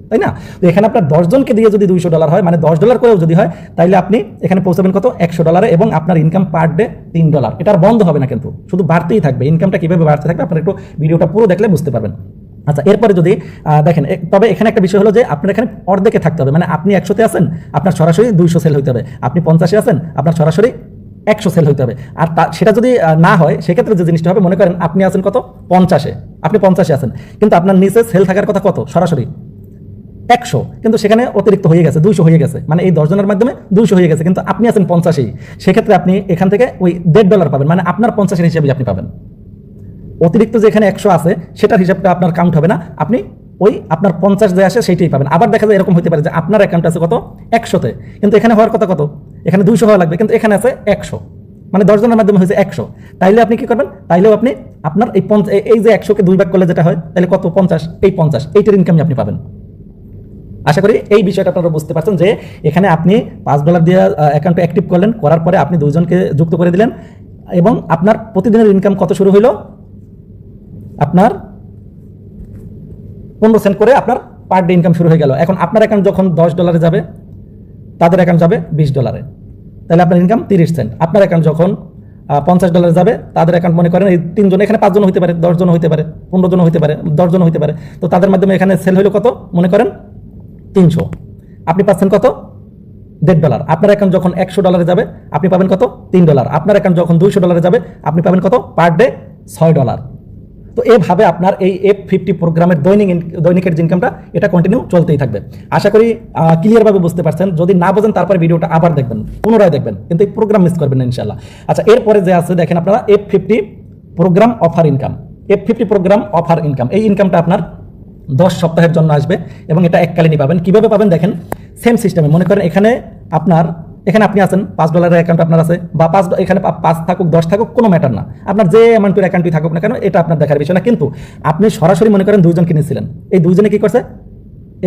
S1: তাই না? তো এখানে আপনার 10 জনকে দিয়ে যদি $200 হয়, মানে $10 করেও যদি হয়, তাইলে আপনি এখানে পৌঁছাবেন কত, $100 এবং আপনার ইনকাম পার ডে $3। এটা আর বন্ধ হবে না, কিন্তু শুধু বাড়তেই থাকবে। ইনকামটা কিভাবে বাড়তে থাকবে আপনার একটু ভিডিওটা পুরো দেখলে বুঝতে পারবেন। আচ্ছা, এরপরে যদি দেখেন, তবে এখানে একটা বিষয় হলো যে আপনার এখানে অর্ধেকে থাকতে হবে, মানে আপনি 100-তে আছেন, আপনার সরাসরি 200 সেল হইতে হবে, আপনি 50-এ আছেন, আপনার সরাসরি 100 সেল হইতে হবে। আর সেটা যদি না হয়, সেক্ষেত্রে যে জিনিসটা হবে, মনে করেন আপনি আছেন কত, 50-এ, আপনি 50-এ আছেন, কিন্তু আপনার নিচে সেল থাকার কথা কত, সরাসরি 100, কিন্তু সেখানে অতিরিক্ত হয়ে গেছে, 200 হয়ে গেছে, মানে এই 10 জনের মাধ্যমে 200 হয়ে গেছে, কিন্তু আপনি আছেন 50-এই, সেক্ষেত্রে আপনি এখান থেকে ওই $1.5 পাবেন, মানে আপনার 50-এর হিসেবে আপনি পাবেন। অতিরিক্ত যে এখানে 100 আছে সেটার হিসাবটা আপনার কাউন্ট হবে না, আপনি ওই আপনার 50 যে আসে সেইটাই পাবেন। আবার দেখা যায় এরকম হতে পারে যে আপনার অ্যাকাউন্ট আছে কত, 100-তে, কিন্তু এখানে হওয়ার কথা কত, এখানে 200 হওয়া লাগবে, কিন্তু এখানে আছে 100, মানে 10 জনের মাধ্যমে হয়েছে 100। তাইলে আপনি কি করবেন, তাইলেও আপনি আপনার এই যে 100-কে 2 ভাগ করলে যেটা হয়, তাহলে কত, 50, এই 50, এইটার ইনকামই আপনি পাবেন। আশা করি এই বিষয়টা আপনারা বুঝতে পারছেন, যে এখানে আপনি $5 দিয়ে অ্যাকাউন্টে অ্যাক্টিভ করলেন, করার পরে আপনি 2 জনকে যুক্ত করে দিলেন এবং আপনার প্রতিদিনের ইনকাম কত শুরু হইলো, আপনার 15 সেন্ট করে আপনার পার ডে ইনকাম শুরু হয়ে গেল। এখন আপনার অ্যাকাউন্ট যখন $10 যাবে, তাদের অ্যাকাউন্ট যাবে $20, তাহলে আপনার ইনকাম 30 সেন্ট। আপনার অ্যাকাউন্ট যখন $50 যাবে, তাদের অ্যাকাউন্ট মনে করেন এই 3 জন, এখানে 5 জন হইতে পারে, 10 জন হইতে পারে, 15 জন হইতে পারে, 10 জন হইতে পারে, তো তাদের মাধ্যমে এখানে সেল হইলো কত, মনে করেন 300, আপনি পাচ্ছেন কত, $1.5। আপনার অ্যাকাউন্ট যখন $100 যাবে, আপনি পাবেন কত, $3। আপনার অ্যাকাউন্ট যখন $200 যাবে, আপনি পাবেন কত, পার ডে $6। তো এইভাবে আপনার এই F50 প্রোগ্রামের দৈনিকের ইনকামটা এটা কন্টিনিউ চলতেই থাকবে। আশা করি ক্লিয়ারভাবে বুঝতে পারছেন। যদি না বোঝেন তারপরে ভিডিওটা আবার দেখবেন, পুনরায় দেখবেন, কিন্তু এই প্রোগ্রাম মিস করবেন না ইনশাল্লাহ। আচ্ছা, এরপরে যে আছে দেখেন আপনারা F50 program offer income. F50 program offer income, এই ইনকামটা আপনার 10 সপ্তাহের জন্য আসবে এবং এটা এককালীনই পাবেন। কিভাবে পাবেন দেখেন, সেম সিস্টেমে মনে করেন এখানে আপনি আছেন, $5 অ্যাকাউন্ট আপনার আছে, বা এখানে 5 থাকুক 10 থাকুক কোনো ম্যাটার না, আপনার যে অ্যামাউন্টের অ্যাকাউন্টই থাকুক না কেন, এটা আপনার দেখার বিষয় না। কিন্তু আপনি সরাসরি মনে করেন 2 জন কিনেছিলেন, এই 2 জনে কি করছে,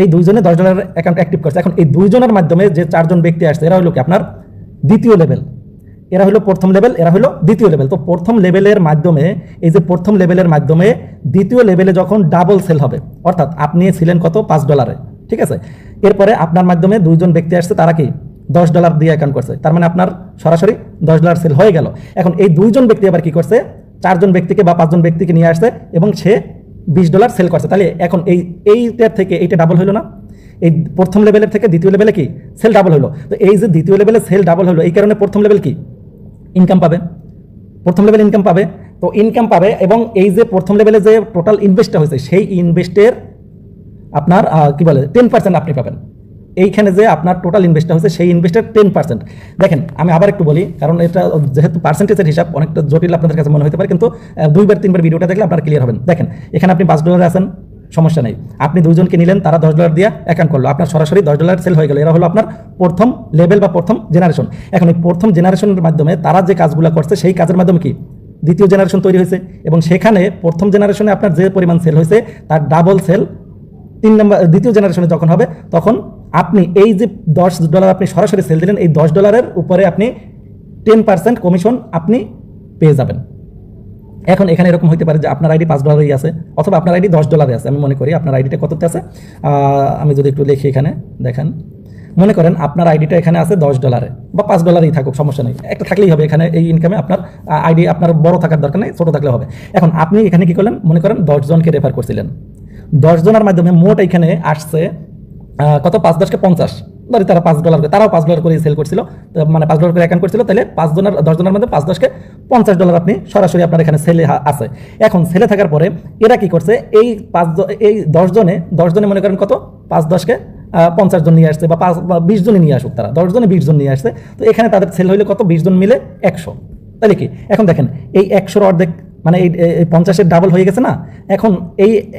S1: এই 2 জনে $10 অ্যাকাউন্ট অ্যাক্টিভ করছে। এখন এই 2 জনের মাধ্যমে যে 4 জন ব্যক্তি আসছে, এরা হলো কি আপনার দ্বিতীয় লেভেল, এরা হলো প্রথম লেভেল, এরা হলো দ্বিতীয় লেভেল। তো প্রথম লেভেলের মাধ্যমে, এই যে প্রথম লেভেলের মাধ্যমে দ্বিতীয় লেভেলে যখন ডাবল সেল হবে, অর্থাৎ আপনি ছিলেন কত, $5, ঠিক আছে, এরপরে আপনার মাধ্যমে 2 জন ব্যক্তি আসছে, তারা কি $10 দিয়ে অ্যাকাউন্ট করছে, তার মানে আপনার সরাসরি $10 সেল হয়ে গেল। এখন এই 2 জন ব্যক্তি আবার কি করছে, 4 জন ব্যক্তিকে বা 5 জন ব্যক্তিকে নিয়ে আসছে এবং সে $20 সেল করছে। তাহলে এখন এইটার থেকে এইটা ডাবল হলো না, এই প্রথম লেভেলের থেকে দ্বিতীয় লেভেলে কি সেল ডাবল হলো। তো এই যে দ্বিতীয় লেভেলে সেল ডাবল হলো, এই কারণে প্রথম লেভেল কি ইনকাম পাবে, প্রথম লেভেল ইনকাম পাবে। তো ইনকাম পাবে এবং এই যে প্রথম লেভেলে যে টোটাল ইনভেস্টটা হয়েছে, সেই ইনভেস্টের আপনার কি বলে 10% আপনি পাবেন। এইখানে যে আপনার টোটাল ইনভেস্টটা হচ্ছে সেই ইনভেস্টের 10%। দেখেন আমি আবার একটু বলি, কারণ এটা যেহেতু পার্সেন্টেজের হিসাব অনেকটা জটিল আপনাদের কাছে মনে হতে পারে, কিন্তু 2-3 বার ভিডিওটা দেখলে আপনারা ক্লিয়ার হবেন। দেখেন এখানে আপনি $5 আছেন, সমস্যা নেই, আপনি দুইজনকে নিলেন, তারা $10 দিয়ে অ্যাকাউন্ট করলো, আপনার সরাসরি $10 সেল হয়ে গেল। এরা হলো আপনার প্রথম লেভেল বা প্রথম জেনারেশন। এখন এই প্রথম জেনারেশনের মাধ্যমে তারা যে কাজগুলো করছে সেই কাজের মাধ্যমে কি দ্বিতীয় জেনারেশন তৈরি হয়েছে, এবং সেখানে প্রথম জেনারেশনে আপনার যে পরিমাণ সেল হয়েছে তার ডাবল সেল দ্বিতীয় জেনারেশনে যখন হবে, তখন আপনি এই যে $10 আপনি সরাসরি সেল দিলেন, এই $10 উপরে আপনি 10% কমিশন আপনি পেয়ে যাবেন। এখন এখানে এরকম হতে পারে যে আপনার আইডি $5 আছে, অথবা আপনার আইডি $10 আছে। আমি মনে করি আপনার আইডিটা কততে আছে, আমি যদি একটু লিখি এখানে দেখেন, মনে করেন আপনার আইডিটা এখানে আছে $10 বা $5 থাকুক, সমস্যা নেই, একটা থাকলেই হবে। এখানে এই ইনকামে আপনার আইডি আপনার বড় থাকার দরকার নেই, ছোট থাকলে হবে। এখন আপনি এখানে কি করলেন, মনে করেন 10 জনকে রেফার করছিলেন, 10 জনের মাধ্যমে মোট এখানে আসছে কত, 5-10 কে 50, ধরি তারা $5 করে, তারাও $5 করে সেল করছিল, মানে $5 করে অ্যাকাউন্ট করছিল, তাহলে 10 জনের মধ্যে 5-10 কে $50 আপনি সরাসরি আপনার এখানে সেলে আছে। এখন সেলে থাকার পরে এরা কি করছে, এই 10 জনে মনে করেন কত, 5-10 কে 50 জন নিয়ে আসছে, বা 20 জনে নিয়ে আসুক, তারা 10 জনে 20 জন নিয়ে আসছে, তো এখানে তাদের সেল হইলে কত, 20 জন মিলে 100, তাহলে কি এখন দেখেন এই 100-র অর্ধেক, মানে এই 50-এর ডাবল হয়ে গেছে না। এখন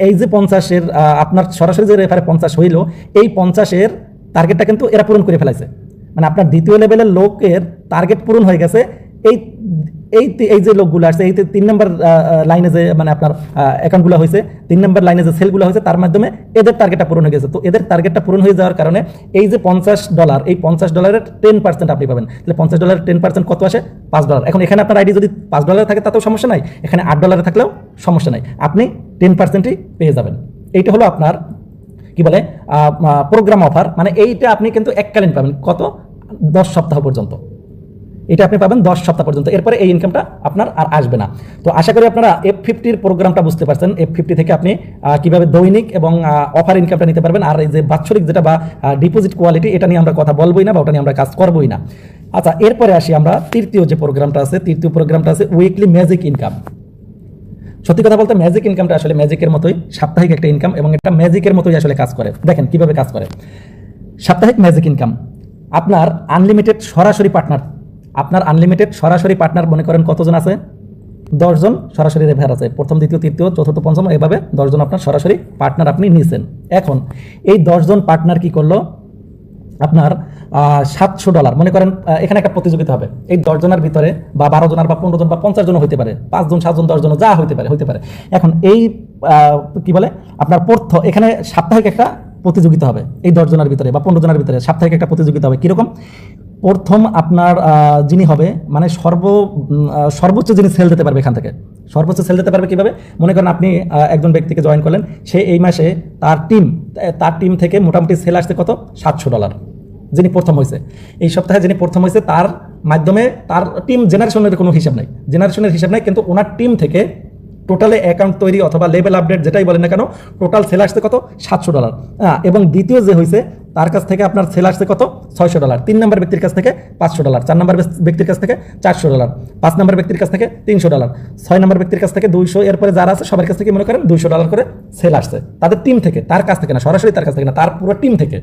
S1: এই যে 50-এর আপনার সরাসরি যে রেফারে 50 হইল, এই 50-এর টার্গেটটা কিন্তু এরা পূরণ করে ফেলাইছে, মানে আপনার দ্বিতীয় লেভেলের লোকের টার্গেট পূরণ হয়ে গেছে। এই যে লোকগুলো আসছে, এই 3 নম্বর লাইনে যে মানে আপনার অ্যাকাউন্টগুলো হয়েছে, 3 নম্বর লাইনে যে সেলগুলো হয়েছে, তার মাধ্যমে এদের টার্গেটটা পূরণ হয়ে গেছে। তো এদের টার্গেটটা পূরণ হয়ে যাওয়ার কারণে এই যে $50, এই $50-এর 10% আপনি পাবেন। তাহলে $50-এর 10% কত আসে, $5। এখন এখানে আপনার আইডি যদি $5 থাকে তাতেও সমস্যা নাই, এখানে $8 থাকলেও সমস্যা নাই, আপনি 10%ই পেয়ে যাবেন। এইটা হলো আপনার কি বলে প্রোগ্রাম অফার, মানে এইটা আপনি কিন্তু এককালীন পাবেন, কত, 10 সপ্তাহ পর্যন্ত। এটা আপনি পাবেন 10 সপ্তাহ পর্যন্ত, এরপরে এই ইনকামটা আপনার আর আসবে না। তো আশা করি আপনারা F50-র প্রোগ্রামটা বুঝতে পারছেন। F50 থেকে আপনি কিভাবে দৈনিক এবং অফার ইনকামটা নিতে পারবেন। আর এই যে বাৎসরিক যেটা বা ডিপোজিট কোয়ালিটি, এটা নিয়ে আমরা কথা বলবোই না, বা ওটা নিয়ে আমরা কাজ করবোই না। আচ্ছা, এরপরে আসি আমরা তৃতীয় যে প্রোগ্রামটা আছে, তৃতীয় প্রোগ্রামটা আছে উইকলি ম্যাজিক ইনকাম। সত্যি কথা বলতে ম্যাজিক ইনকামটা আসলে ম্যাজিকের মতোই, সাপ্তাহিক একটা ইনকাম, এবং এটা ম্যাজিকের মতোই আসলে কাজ করে। দেখেন কিভাবে কাজ করে সাপ্তাহিক ম্যাজিক ইনকাম। আপনার আনলিমিটেড সরাসরি পার্টনার, আপনার আনলিমিটেড সরাসরি পার্টনার মনে করেন কতজন আছে, 10 জন সরাসরি রেফার আছে, প্রথম, দ্বিতীয়, তৃতীয়, চতুর্থ, পঞ্চম, এভাবে 10 জন আপনার সরাসরি পার্টনার আপনি নিয়েছেন। এখন এই 10 জন পার্টনার কি করলো, আপনার $700 মনে করেন, এখানে একটা প্রতিযোগিতা হবে, এই 10 জনের ভিতরে বা 12 জনের বা 15 জন বা 50 জন হইতে পারে, 5 জন, 7 জন, 10 জন, যা হইতে পারে। এখন এই কি বলে আপনার এখানে সাপ্তাহিক একটা প্রতিযোগিতা হবে, এই 10 জনের ভিতরে বা 15 জনের ভিতরে সাপ্তাহিক একটা প্রতিযোগিতা হবে। কিরকম, প্রথম আপনার যিনি হবে, মানে সর্বোচ্চ যিনি সেল দিতে পারবে, এখান থেকে সর্বোচ্চ সেল দিতে পারবে কিভাবে, মনে করেন আপনি একজন ব্যক্তিকে জয়েন করলেন, সে এই মাসে তার টিম থেকে মোটামুটি সেল আসছে কত, $700। যিনি প্রথম হয়েছে, এই সপ্তাহে যিনি প্রথম হয়েছে, তার মাধ্যমে তার টিম জেনারেশনের কোনো হিসাব নাই, কিন্তু ওনার টিম থেকে টোটালে অ্যাকাউন্ট তৈরি অথবা লেভেল আপডেট যেটাই বলেন না কেন, টোটাল সেল আসছে কত, $700। এবং দ্বিতীয় যে হয়েছে তার কাছ থেকে আপনার সেল আসছে কত, $600। 3 নম্বর ব্যক্তির কাছ থেকে $500, 4 নম্বর ব্যক্তির কাছ থেকে $400, 5 নম্বর ব্যক্তির কাছ থেকে $300, 6 নম্বর ব্যক্তির কাছ থেকে $200, এরপরে যারা আছে সবার কাছ থেকে মনে করেন $200 করে সেল আসছে, তাদের টিম থেকে, তার কাছ থেকে না, সরাসরি তার কাছ থেকে না, তার পুরো টিম থেকে।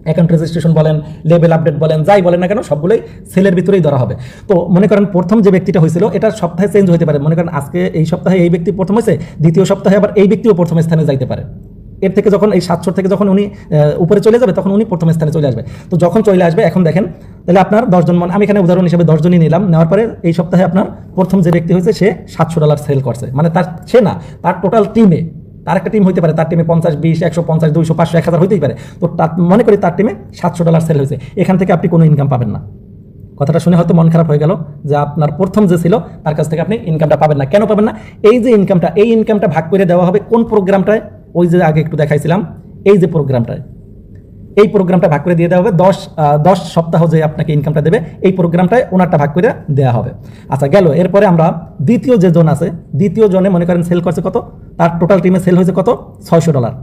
S1: অ্যাকাউন্ট রেজিস্ট্রেশন বলেন, লেভেল আপডেট বলেন, যাই বলেন না কেন, সবগুলোই সেলের ভিতরেই ধরা হবে। তো মনে করেন প্রথম যে ব্যক্তিটা হয়েছিল, এটা সপ্তাহে চেঞ্জ হতে পারে, মনে করেন আজকে এই সপ্তাহে এই ব্যক্তি প্রথম হয়েছে, দ্বিতীয় সপ্তাহে আবার এই ব্যক্তিও প্রথম স্থানে যাইতে পারে। এর থেকে যখন এই 700 থেকে যখন উনি উপরে চলে যাবে, তখন উনি প্রথম স্থানে চলে আসবে। তো যখন চলে আসবে, এখন দেখেন তাহলে আপনার 10 জন, আমি এখানে উদাহরণ হিসেবে 10 জনই নিলাম, নেওয়ার পরে এই সপ্তাহে আপনার প্রথম যে ব্যক্তি হয়েছে সে $700 সেল করছে, মানে তার টোটাল টিমে, তার একটা টিম হইতে পারে, তার টিমে 50, 20, 150, 200, 500, 1000 হইতেই পারে। তো মনে করি তার টিমে $700 সেল হয়েছে, এখান থেকে আপনি কোনো ইনকাম পাবেন না। কথাটা শুনে হয়তো মন খারাপ হয়ে গেল যে আপনার প্রথম যে ছিল তার কাছ থেকে আপনি ইনকামটা পাবেন না। কেন পাবেন না? এই যে ইনকামটা ভাগ করে দেওয়া হবে কোন প্রোগ্রামটায়, ওই যে আগে একটু দেখাইছিলাম, এই যে প্রোগ্রামটায়, এই প্রোগ্রামটা ভাগ করে দিয়ে দেওয়া হবে। 10 সপ্তাহ যে আপনাকে ইনকামটা দেবে, এই প্রোগ্রামটায় ওনারটা ভাগ করে দেওয়া হবে। আচ্ছা, গেল। এরপরে আমরা দ্বিতীয় যে জন আছে, দ্বিতীয় জনে মনে করেন সেল করছে কত, তার টোটাল টিমে সেল হয়েছে কত, $600।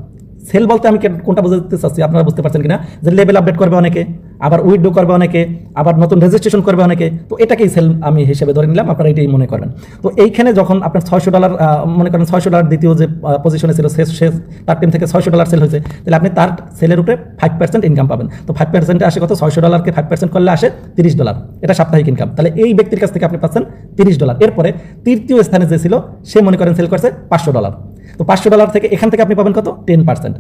S1: সেল বলতে আমি কোনটা বুঝতে চাচ্ছি আপনারা বুঝতে পারছেন কিনা, যে লেভেল আপডেট করবে অনেকে, আবার উইথড্র করবে অনেকে, আবার নতুন রেজিস্ট্রেশন করবে অনেকে, তো এটাকেই সেল আমি হিসেবে ধরে নিলাম, আপনারা এটাই মনে করবেন। তো এইখানে যখন আপনার $600 মনে করেন $600 দ্বিতীয় যে পজিশনে ছিল সে তার টিম থেকে $600 সেল হয়েছে, তাহলে আপনি তার সেলের উপরে 5% ইনকাম পাবেন। তো 5% আসে কত, $600কে 5% করলে আসে $30, এটা সাপ্তাহিক ইনকাম। তাহলে এই ব্যক্তির কাছ থেকে আপনি পাচ্ছেন $30। এরপরে তৃতীয় স্থানে যে ছিল সে মনে করেন সেল করছে $500, তো $500 থেকে এখান থেকে আপনি পাবেন কত, 10%।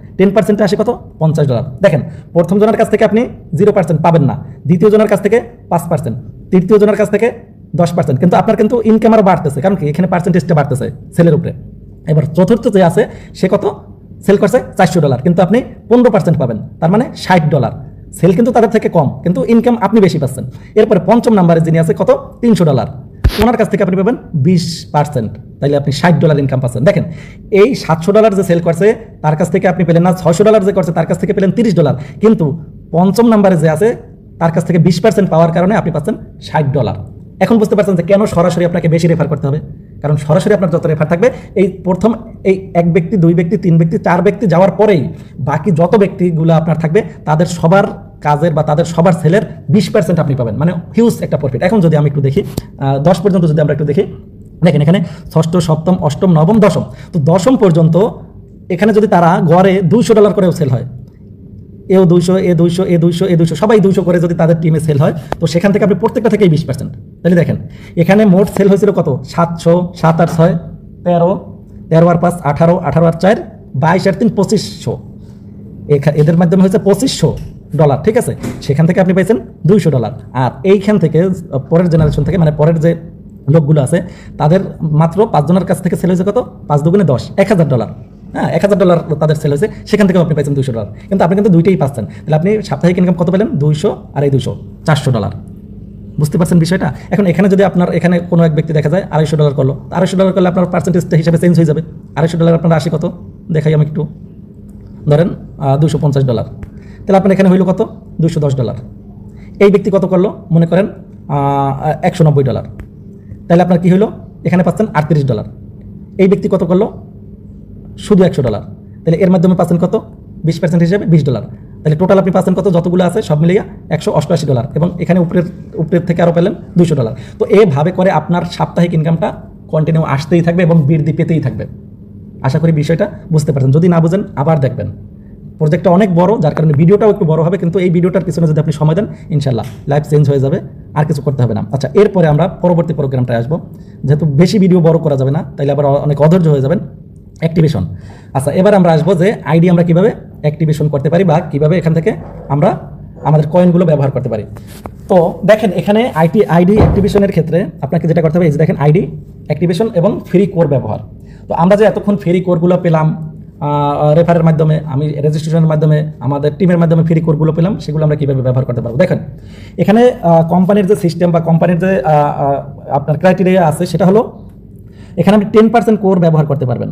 S1: আসে কত, $50। দেখেন প্রথম জনের কাছ থেকে আপনি 0% পাবেন না, দ্বিতীয় জনের কাছ থেকে 5%, তৃতীয় জনের কাছ থেকে 10%, কিন্তু আপনার কিন্তু ইনকাম আরও বাড়তেছে, কারণ কি এখানে পার্সেন্টেজটা বাড়তেছে সেলের উপরে। এবার চতুর্থ যে আছে সে কত সেল করছে, $400, কিন্তু আপনি 15% পাবেন, তার মানে $60। সেল কিন্তু তাদের থেকে কম, কিন্তু ইনকাম আপনি বেশি পাচ্ছেন। এরপরে পঞ্চম নাম্বারে যিনি আছে কত, $300, ওনার কাছ থেকে আপনি পাবেন 20%, তাইলে আপনি $60 ইনকাম পাচ্ছেন। দেখেন এই $700 যে সেল করছে তার কাছ থেকে আপনি পেলেন না, $600 যে করছে তার কাছ থেকে পেলেন $30, কিন্তু পঞ্চম নাম্বারে যে আছে তার কাছ থেকে 20% পাওয়ার কারণে আপনি পাচ্ছেন $60। এখন বুঝতে পারছেন যে কেন সরাসরি আপনাকে বেশি রেফার করতে হবে, কারণ সরাসরি আপনার যত রেফার থাকবে, এই প্রথম এই 1 ব্যক্তি 2 ব্যক্তি 3 ব্যক্তি 4 ব্যক্তি যাওয়ার পরেই বাকি যত ব্যক্তিগুলো আপনার থাকবে তাদের সবার কাজের বা তাদের সবার সেলের 20% আপনি পাবেন, মানে হিউজ একটা প্রফিট। এখন যদি আমি একটু দেখি 10 পর্যন্ত যদি আমরা একটু দেখি, দেখেন এখানে ষষ্ঠ, সপ্তম, অষ্টম, নবম, দশম, তো দশম পর্যন্ত এখানে যদি তারা গড়ে $200 করেও সেল হয়, এও 200, এ 200, এ 200, এ 200, সবাই 200 করে যদি তাদের টিমে সেল হয়, তো সেখান থেকে আপনি প্রত্যেকটা থেকেই 20%। তাহলে দেখেন এখানে মোট সেল হয়েছিল কত, 700, 7 আর 6 13, 13 আর 5 18, 18 আর 4 22 আর 3 2500, এদের মাধ্যমে হয়েছে $2500, ঠিক আছে। সেখান থেকে আপনি পাইছেন $200, আর এইখান থেকে পরের জেনারেশন থেকে, মানে পরের যে লোকগুলো আছে তাদের মাত্র 5 জনের কাছ থেকে সেল হয়েছে কত, 5 দুগুণে 10, $1000। হ্যাঁ, $1000 তাদের সেল হয়েছে, সেখান থেকেও আপনি পাইছেন $200, কিন্তু আপনি কিন্তু দুইটাই পাচ্ছেন। তাহলে আপনি সাপ্তাহিক ইনকাম কত পেলেন, 200 আর এই 200, $400। বুঝতে পারছেন বিষয়টা? এখন এখানে যদি আপনার এখানে কোনো এক ব্যক্তি দেখা যায় $250 করলো, $250 করলে আপনার পার্সেন্টেজটা হিসাবে চেঞ্জ হয়ে যাবে। $250 আপনার আসে কত, দেখাই আমি একটু, ধরেন $250, তাহলে আপনার এখানে হইল কত, $210। এই ব্যক্তি কত করলো, মনে করেন $190, তাহলে আপনার কি হলো, এখানে পাচ্ছেন $38। এই ব্যক্তি কত করলো, শুধু $100, তাহলে এর মাধ্যমে পাচ্ছেন কত, 20% হিসেবে $20। তাহলে টোটাল আপনি পাচ্ছেন কত, যতগুলো আছে সব মিলিয়ে $188, এবং এখানে উপরের থেকে আরও পেলেন $200। তো এভাবে করে আপনার সাপ্তাহিক ইনকামটা কন্টিনিউ আসতেই থাকবে এবং বৃদ্ধি পেতেই থাকবে। আশা করি বিষয়টা বুঝতে পারছেন, যদি না বুঝেন আবার দেখবেন। প্রজেক্টটা অনেক বড়, যার কারণে ভিডিওটাও একটু বড় হবে, কিন্তু এই ভিডিওটার পিছনে যদি আপনি সময় দেন ইনশাল্লাহ লাইফ চেঞ্জ হয়ে যাবে, আর কিছু করতে হবে না। আচ্ছা, এরপরে আমরা পরবর্তী প্রোগ্রামটায় আসবো, যেহেতু বেশি ভিডিও বড় করা যাবে না, তাইলে আবার অনেক অধৈর্য হয়ে যাবেন। অ্যাক্টিভেশন। আচ্ছা, এবার আমরা আসবো যে আইডি আমরা কিভাবে অ্যাক্টিভেশন করতে পারি, বা কিভাবে এখান থেকে আমরা আমাদের কয়েনগুলো ব্যবহার করতে পারি। তো দেখেন এখানে আইডি অ্যাক্টিভেশনের ক্ষেত্রে আপনাকে যেটা করতে হবে, এই যে দেখেন আইডি অ্যাক্টিভেশন এবং ফ্রি কোর ব্যবহার। তো আমরা যে এতক্ষণ ফ্রি কোরগুলো পেলাম রেফারের মাধ্যমে, আমি রেজিস্ট্রেশনের মাধ্যমে, আমাদের টিমের মাধ্যমে ফ্রি কোরগুলো পেলাম, সেগুলো আমরা কীভাবে ব্যবহার করতে পারবো। দেখেন এখানে কোম্পানির যে সিস্টেম বা কোম্পানির যে আপনার ক্রাইটেরিয়া আছে, সেটা হলো এখানে আপনি 10% কোর ব্যবহার করতে পারবেন,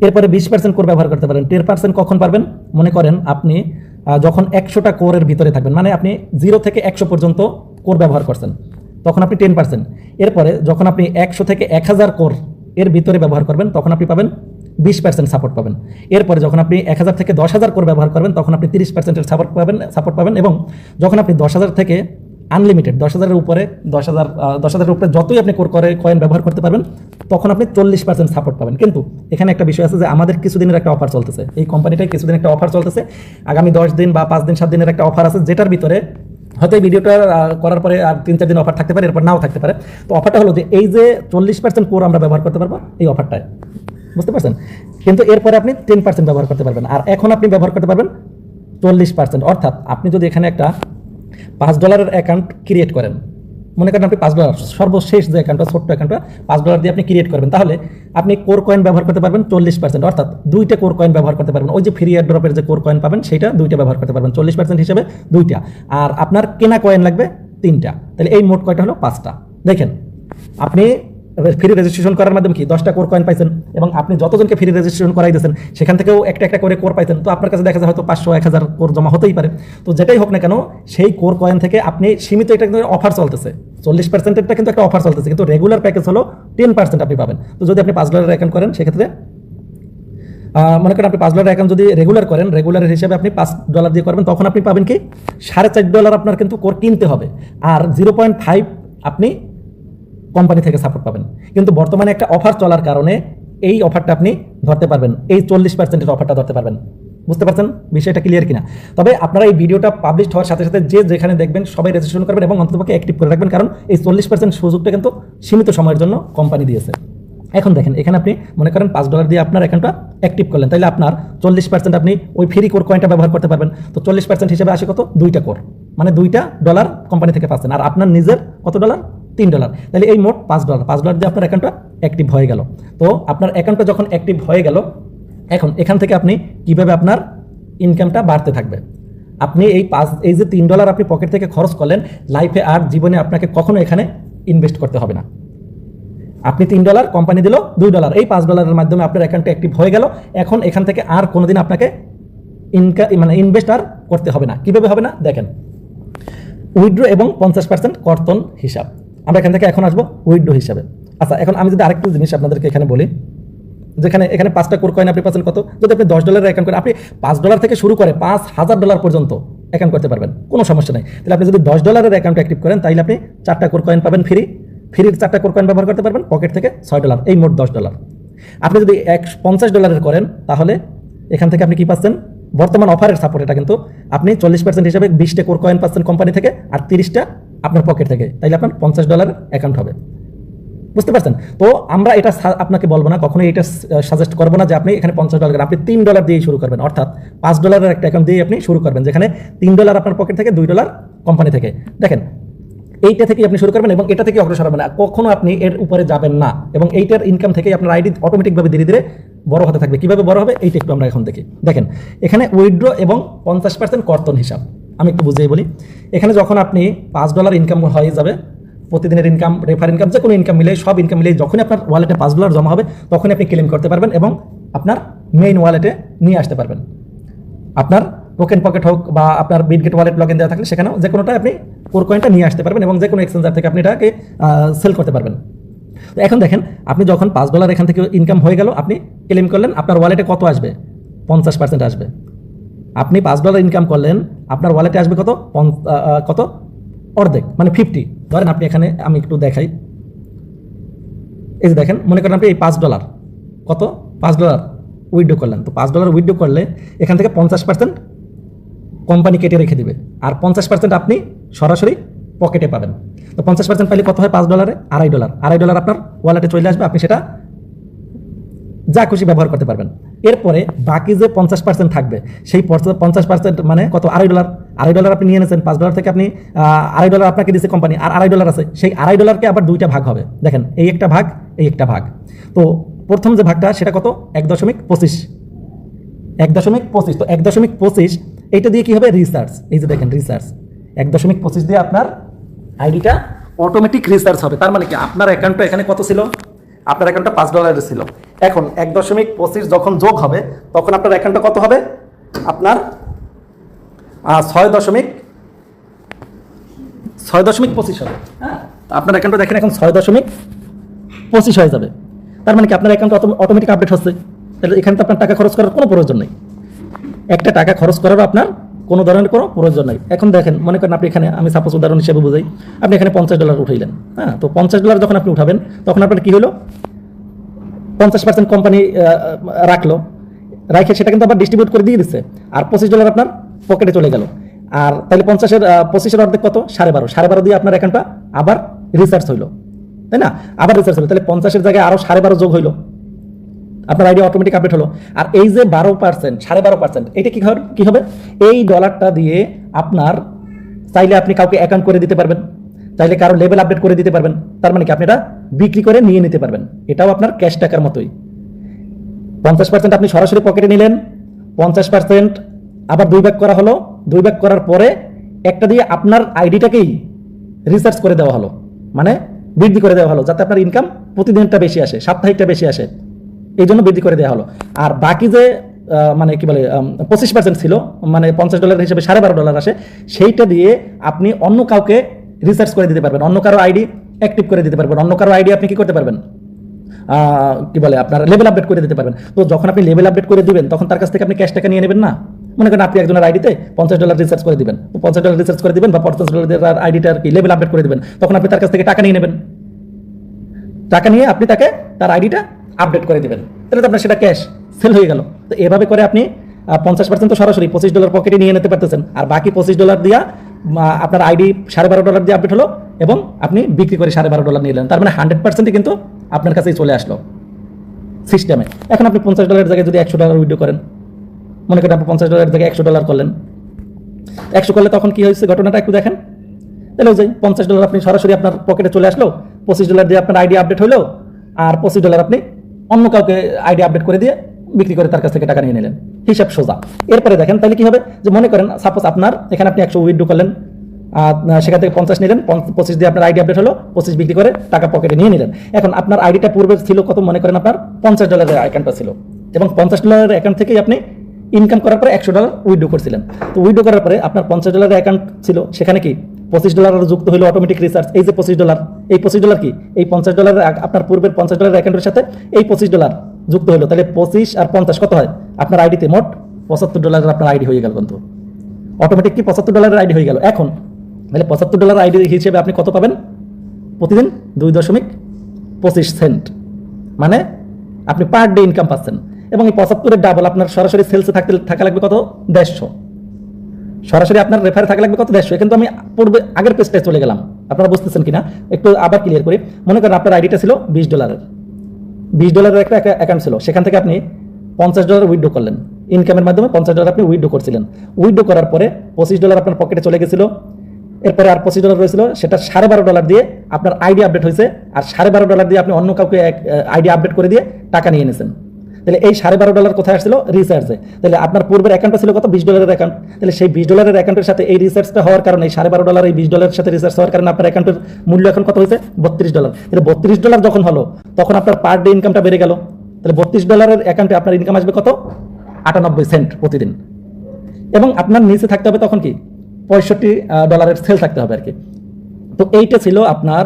S1: এরপরে 20% কোর ব্যবহার করতে পারেন। 10% কখন পারবেন, মনে করেন আপনি যখন 100টা কোরের ভিতরে থাকবেন, মানে আপনি 0 থেকে 100 পর্যন্ত কোর ব্যবহার করছেন, তখন আপনি 10%। এরপরে যখন আপনি 100 থেকে 1000 কোর এর ভিতরে ব্যবহার করবেন, তখন আপনি পাবেন 20% সাপোর্ট পাবেন। এরপরে যখন আপনি 1000 থেকে 10000 কোর ব্যবহার করবেন, তখন আপনি 30% সাপোর্ট পাবেন। এবং যখন আপনি 10000 থেকে আনলিমিটেড 10000-এর উপরে 10000-এর উপরে যতই আপনি কয়েন ব্যবহার করতে পারবেন, তখন আপনি 40% সাপোর্ট পাবেন। কিন্তু এখানে একটা বিষয় আছে যে আমাদের কিছুদিনের একটা অফার চলতেছে, এই কোম্পানিটায় কিছুদিন একটা অফার চলতেছে, আগামী 10 দিন বা 5 দিন 7 দিনের একটা অফার আছে, যেটার ভিতরে হয়তো এই ভিডিওটা করার পরে আর 3-4 দিন অফার থাকতে পারে, এরপর নাও থাকতে পারে। তো অফারটা হলো যে এই যে 40% কোর আমরা ব্যবহার করতে পারবো এই অফারটায়, বুঝতে পারছেন? কিন্তু এরপরে আপনি 10% ব্যবহার করতে পারবেন, আর এখন আপনি ব্যবহার করতে পারবেন 40%। অর্থাৎ আপনি যদি এখানে একটা $5 অ্যাকাউন্ট ক্রিয়েট করেন, মনে করেন আপনি $5 সর্বশেষ যে অ্যাকাউন্টটা, ছোট্ট অ্যাকাউন্টটা $5 দিয়ে আপনি ক্রিয়েট করবেন, তাহলে আপনি কোর কয়েন ব্যবহার করতে পারবেন 40%, অর্থাৎ 2টা কোর কয়েন ব্যবহার করতে পারবেন। ওই যে ফ্রি এয়ারড্রপের যে কোর কয়েন পাবেন, সেটা 2টা ব্যবহার করতে পারবেন 40% হিসেবে 2টা, আর আপনার কেনা কয়েন লাগবে 3টা। তাহলে এই মোট কয়টা হলো 5টা। দেখেন আপনি ফ্রি রেজিস্ট্রেশন করার মাধ্যমে কি 10টা কোর কয়েন পাইছেন, এবং আপনি যতজনকে ফ্রি রেজিস্ট্রেশন করাই দিয়েছেন সেখান থেকেও একটা একটা করে কোর পাইছেন। তো আপনার কাছে দেখা যায় হয়তো 500-1000 কোর জমা হতেই পারে। তো যেটাই হোক না কেন, সেই কোর কয়েন থেকে আপনি সীমিত, এটা কিন্তু অফার চলতেছে, 40%-এরটা কিন্তু একটা অফার চলতেছে, কিন্তু রেগুলার প্যাকেজ হলো 10% আপনি পাবেন। তো যদি আপনি $5 অ্যাকাউন্ট করেন, সেক্ষেত্রে মনে করেন আপনি $5 অ্যাকাউন্ট যদি রেগুলার করেন, রেগুলার হিসেবে আপনি $5 দিয়ে করবেন, তখন আপনি পাবেন কি $4.5 আপনার কিন্তু কোর কিনতে হবে, আর 0.5 আপনি কোম্পানি থেকে সাপোর্ট পাবেন। কিন্তু বর্তমানে একটা অফার চলার কারণে এই অফারটা আপনি ধরতে পারবেন, এই 40%-এর অফারটা ধরতে পারবেন। বুঝতে পারছেন বিষয়টা ক্লিয়ার কিনা? তবে আপনারা এই ভিডিওটা পাবলিশ হওয়ার সাথে সাথে যে যেখানে দেখবেন সবাই রেজিস্ট্রেশন করবেন এবং অন্ততপক্ষে অ্যাক্টিভ করে রাখবেন, কারণ এই 40% সুযোগটা কিন্তু সীমিত সময়ের জন্য কোম্পানি দিয়েছে। এখন দেখেন, এখানে আপনি মনে করেন $5 দিয়ে আপনার অ্যাকাউন্টটা অ্যাক্টিভ করলেন, তাহলে আপনার 40% আপনি ওই ফ্রি কোর কয়েনটা ব্যবহার করতে পারবেন। তো 40% হিসেবে আসে কত? 2টা কোর, মানে $2 কোম্পানি থেকে পাচ্ছেন, আর আপনার নিজের কত ডলার? $3। তাহলে এই মোট $5। $5 দিয়ে আপনার অ্যাকাউন্টটা অ্যাক্টিভ হয়ে গেল। তো আপনার অ্যাকাউন্টটা যখন অ্যাক্টিভ হয়ে গেল, এখন এখান থেকে আপনি কিভাবে আপনার ইনকামটা বাড়তে থাকবে। আপনি এই যে $3 আপনি পকেট থেকে খরচ করলেন, লাইফে আর জীবনে আপনাকে কখনো এখানে ইনভেস্ট করতে হবে না। আপনি $3, কোম্পানি দিল $2, এই $5 মাধ্যমে আপনার অ্যাকাউন্টে অ্যাক্টিভ হয়ে গেল। এখন এখান থেকে আর কোনোদিন আপনাকে ইনভেস্ট আর করতে হবে না। কিভাবে হবে না দেখেন, উইথড্র এবং 50% কর্তন হিসাব। আমরা এখান থেকে এখন আসবো উইথড্র হিসাবে। আচ্ছা, এখন আমি যদি আরেকটু জিনিস আপনাদেরকে এখানে বলি, যেখানে এখানে 5টা কোর কয়েন আপনি পাচ্ছেন কত? যদি আপনি $10 অ্যাকাউন্ট করেন, আপনি $5 থেকে শুরু করে $5000 পর্যন্ত অ্যাকাউন্ট করতে পারবেন, কোনো সমস্যা নেই। তাহলে আপনি যদি $10 অ্যাকাউন্ট অ্যাক্টিভ করেন, তাহলে আপনি 4টা কোর কয়েন পাবেন ফ্রির 4টা কোর কয়েন ব্যবহার করতে পারবেন, পকেট থেকে $6, এই মোট $10। আপনি যদি $50 করেন, তাহলে এখান থেকে আপনি কি পাচ্ছেন? বর্তমান অফারের সাপোর্ট এটা, কিন্তু আপনি 40% হিসাবে 20টা কোর কয়েন পাচ্ছেন কোম্পানি থেকে, আর 30টা আপনার পকেট থেকে, তাইলে আপনার $50 অ্যাকাউন্ট হবে। বুঝতে পারছেন? তো আমরা এটা আপনাকে বলবো না, কখনোই এটা সাজেস্ট করবো না যে আপনি এখানে $50, আপনি $3 দিয়ে শুরু করবেন, অর্থাৎ $5 একটা অ্যাকাউন্ট দিয়ে আপনি শুরু করবেন, যেখানে $3 আপনার পকেট থেকে, $2 কোম্পানি থেকে। দেখেন, এইটা থেকেই আপনি শুরু করবেন এবং এটা থেকে অগ্রসর হবেন না, কখনো আপনি এর উপরে যাবেন না। এবং এইটার ইনকাম থেকেই আপনার আইডি অটোমেটিকভাবে ধীরে ধীরে বড় হতে থাকবে। কিভাবে বড় হবে এইটা একটু আমরা এখন দেখি। দেখেন, এখানে উইথড্র এবং 50% কর্তন হিসাব আমি একটু বুঝিয়ে বলি। এখানে যখন আপনি $5 ইনকাম হয়ে যাবে, প্রতিদিনের ইনকাম, রেফার ইনকাম, যে কোনো ইনকাম মিলে, সব ইনকাম মিলে যখনই আপনার ওয়ালেটে $5 জমা হবে, তখনই আপনি ক্লেম করতে পারবেন এবং আপনার মেইন ওয়ালেটে নিয়ে আসতে পারবেন। আপনার টোকেন পকেট হোক বা আপনার বিটগেট ওয়ালেট লগ ইন দেওয়া থাকলে, সেখানেও যে কোনোটা আপনি কোর কয়েনটা নিয়ে আসতে পারবেন এবং যে কোনো এক্সচেঞ্জার থেকে আপনি এটাকে সেল করতে পারবেন। তো এখন দেখেন, আপনি যখন $5 এখান থেকে ইনকাম হয়ে গেল, আপনি ক্লেম করলেন, আপনার ওয়ালেটে কত আসবে? 50% আসবে। আপনি $5 ইনকাম করলেন, আপনার ওয়ালেটে আসবে কত? কত? অর্ধেক, মানে 50। ধরেন আপনি এখানে, আমি একটু দেখাই, এই যে দেখেন, মনে করেন আপনি এই $5 কত? $5 উইথড্র করলেন। তো $5 উইথড্র করলে এখান থেকে 50% কোম্পানি কেটে রেখে দিবে, আর 50% আপনি সরাসরি পকেটে পাবেন। তো 50% পাইলে কত হয়? $5 $2.5 আপনার ওয়ালেটে চলে আসবে, আপনি সেটা যা খুশি ব্যবহার করতে পারবেন। এরপরে বাকি যে 50% থাকবে, সেই 50% মানে কত? $2.5 আপনি নিয়ে নিয়েছেন, $5 থেকে আপনি $2.5 আপনাকে দিচ্ছে কোম্পানি, আর $2.5 আছে, সেই $2.5কে আবার 2টা ভাগ হবে। দেখেন, এই একটা ভাগ, এই একটা ভাগ। তো প্রথম যে ভাগটা সেটা কত? 1.25। 1.25। তো 1.25 এইটা দিয়ে কি হবে? রিসার্চ। এই যে দেখেন, রিসার্চ 1.25 দিয়ে আপনার আইডিটা অটোমেটিক রিসার্চ হবে। তার মানে কি, আপনার অ্যাকাউন্টটা এখানে কত ছিল? আপনার অ্যাকাউন্টটা $5 ছিল। এখন 1.25 যখন যোগ হবে, তখন আপনার অ্যাকাউন্টটা কত হবে? আপনার 6.25 হবে। হ্যাঁ, আপনার অ্যাকাউন্টটা দেখেন এখন 6.25 হয়ে যাবে। তার মানে কি, আপনার অ্যাকাউন্ট অটোমেটিক আপডেট হচ্ছে। তাহলে এখানে তো আপনার টাকা খরচ করার কোনো প্রয়োজন নেই, একটা টাকা খরচ করারও আপনার কোনো ধরনের কোনো প্রয়োজন নেই। এখন দেখেন, মনে করেন আপনি এখানে, আমি সাপোজ উদাহরণ হিসেবে বুঝাই, আপনি এখানে $50 উঠাইলেন। হ্যাঁ, তো $50 যখন আপনি উঠাবেন, তখন আপনার কি হলো? 50% কোম্পানি রাখলো, রাখে সেটা কিন্তু আবার ডিস্ট্রিবিউট করে দিয়ে দিচ্ছে, আর $25 আপনার পকেটে চলে গেল। আর তাহলে 25-এর অর্ধেক কত? 12.5 দিয়ে আপনার অ্যাকাউন্টটা আবার রিসার্চ হইলো, তাই না? আবার রিসার্চ হলো, তাহলে 50-এর জায়গায় আরও 12.5 যোগ হইলো, আপনার আইডি অটোমেটিক আপডেট হলো। আর এই যে 12%, 12.5%, এটা কি হবে? এই ডলারটা দিয়ে আপনার চাইলে আপনি কাউকে অ্যাকাউন্ট করে দিতে পারবেন, চাইলে কারো লেভেল আপডেট করে দিতে পারবেন। তার মানে কি, আপনি এটা বিক্রি করে নিয়ে নিতে পারবেন। এটাও আপনার ক্যাশ টাকার মতোই। 50% আপনি সরাসরি পকেটে নিলেন, 50% আবার 2 ভাগ করা হলো, 2 ভাগ করার পরে একটা দিয়ে আপনার আইডিটাকেই রিসার্চ করে দেওয়া হলো, মানে বৃদ্ধি করে দেওয়া হলো, যাতে আপনার ইনকাম প্রতিদিনটা বেশি আসে, সাপ্তাহিকটা বেশি আসে, এই জন্য বৃদ্ধি করে দেওয়া হলো। আর বাকি যে মানে কি বলে 25% ছিল, মানে $50 হিসেবে $12.5 আসে, সেইটা দিয়ে আপনি অন্য কাউকে রিসার্চ করে দিতে পারবেন, অন্য কারো আইডি অ্যাক্টিভ করে দিতে পারবেন, অন্য কারো আইডি আপনি কি করতে পারবেন? কি বলে আপনার লেভেল আপডেট করে দিতে পারবেন। তো যখন আপনি লেভেল আপডেট করে দিবেন তখন তার কাছ থেকে আপনি ক্যাশ টাকা নিয়ে নেবেন না। মনে করেন আপনি একজনের আইডিতে $50 রিচার্জ করে দিবেন, তো $50 রিচার্জ করে দিবেন বা $50 আইডিটা আর কি লেভেল আপডেট করে দিবেন, তখন আপনি তার কাছ থেকে টাকা নিয়ে নেবেন। টাকা নিয়ে আপনি তাকে তার আইডিটা আপডেট করে দিবেন, তাহলে তো আপনার সেটা ক্যাশ সেল হয়ে গেল। তো এভাবে করে আপনি 50% তো সরাসরি $25 পকেটে নিয়ে নিতে পারতেছেন, আর বাকি $25 দিয়া আপনার আইডি $12.5 দিয়ে আপডেট হলো এবং আপনি বিক্রি করে $12.5 নিলেন। তার মানে 100% কিন্তু আপনার কাছেই চলে আসলো সিস্টেমে। এখন আপনি $50 জায়গায় যদি $100 উইথড্র করেন, মনে করেন আপনি $50 জায়গায় $100 করলেন, 100 করলে তখন কি হয়েছে ঘটনাটা একটু দেখেন। তাহলে ওই যে $50 আপনি সরাসরি আপনার পকেটে চলে আসলো, $25 দিয়ে আপনার আইডি আপডেট হলো, আর $25 আপনি অন্য কাউকে আইডি আপডেট করে দিয়ে বিক্রি করে তার কাছ থেকে টাকা নিয়ে নিলেন। হিসাব সোজা। এরপরে দেখেন তাহলে কি হবে, যে মনে করেন সাপোজ আপনার এখানে আপনি 100 উইথড্র করলেন, সেখান থেকে 50 নিলেন, 25 দিয়ে আপনার আইডি আপডেট হলো, 25 বিক্রি করে টাকা পকেটে নিয়ে নিলেন। এখন আপনার আইডিটা পূর্বে ছিল কত, মনে করেন আপনার $50 অ্যাকাউন্টটা ছিল, এবং $50 অ্যাকাউন্ট থেকেই আপনি ইনকাম করার পরে $100 উইথড্র করছিলেন। তো উইথড্র করার পরে আপনার $50 অ্যাকাউন্ট ছিল, সেখানে কি $25 যুক্ত হলো অটোমেটিক রিচার্জ। এই যে $25, এই $25 কি এই $50 আপনার পূর্বের $50 অ্যাকাউন্টের সাথে এই $25 যুক্ত হলো, তাহলে 25 আর 50 কত হয়, আপনার আইডিতে মোট $75 আপনার আইডি হয়ে গেল, কিন্তু অটোমেটিক কি $75 আইডি হয়ে গেল। এখন তাহলে $75 আইডি হিসেবে আপনি কত পাবেন, প্রতিদিন 2.25 সেন্ট, মানে আপনি পার ডে ইনকাম পাচ্ছেন। এবং এই 75-এর ডাবল আপনার সরাসরি সেলসে থাকা লাগবে কত, 150। সরাসরি আপনার রেফারে থাকা লাগবে কত, 150। কিন্তু আমি পূর্বে আগের পেজটায় চলে গেলাম, আপনারা বুঝতেছেন কিনা একটু আবার ক্লিয়ার করি। মনে করেন আপনার আইডিটা ছিল $20 একটা অ্যাকাউন্ট ছিল, সেখান থেকে আপনি $50 উইথড্র করলেন, ইনকামের মাধ্যমে $50 আপনি উইথড্র করছিলেন। উইথড্র করার পরে $25 আপনার পকেটে চলে গেছিল, এরপরে আর $25 রয়েছিল, সেটা $12.5 দিয়ে আপনার আইডি আপডেট হয়েছে, আর $12.5 দিয়ে আপনি অন্য কাউকে আইডি আপডেট করে দিয়ে টাকা নিয়ে নিয়েছেন। তাহলে এই $12.5 কোথায় আসছিল, রিচার্জে। তাহলে আপনার পূর্বের অ্যাকাউন্টটা ছিল কত, $20 অ্যাকাউন্ট। তাহলে সেই $20 অ্যাকাউন্টের সাথে এই রিচার্জটা হওয়ার কারণে, এই $12.5 এই $20 সাথে রিচার্জ হওয়ার কারণে আপনার অ্যাকাউন্টের মূল্য এখন কত হয়েছে, $32। তাহলে $32 যখন হলো তখন আপনার পার ডে ইনকামটা বেড়ে গেল। তাহলে $32 অ্যাকাউন্টে আপনার ইনকাম আসবে কত, 98 সেন্ট প্রতিদিন। এবং আপনার নিচে থাকতে হবে তখন কি $65 সেল থাকতে হবে আর কি। তো এইটা ছিল আপনার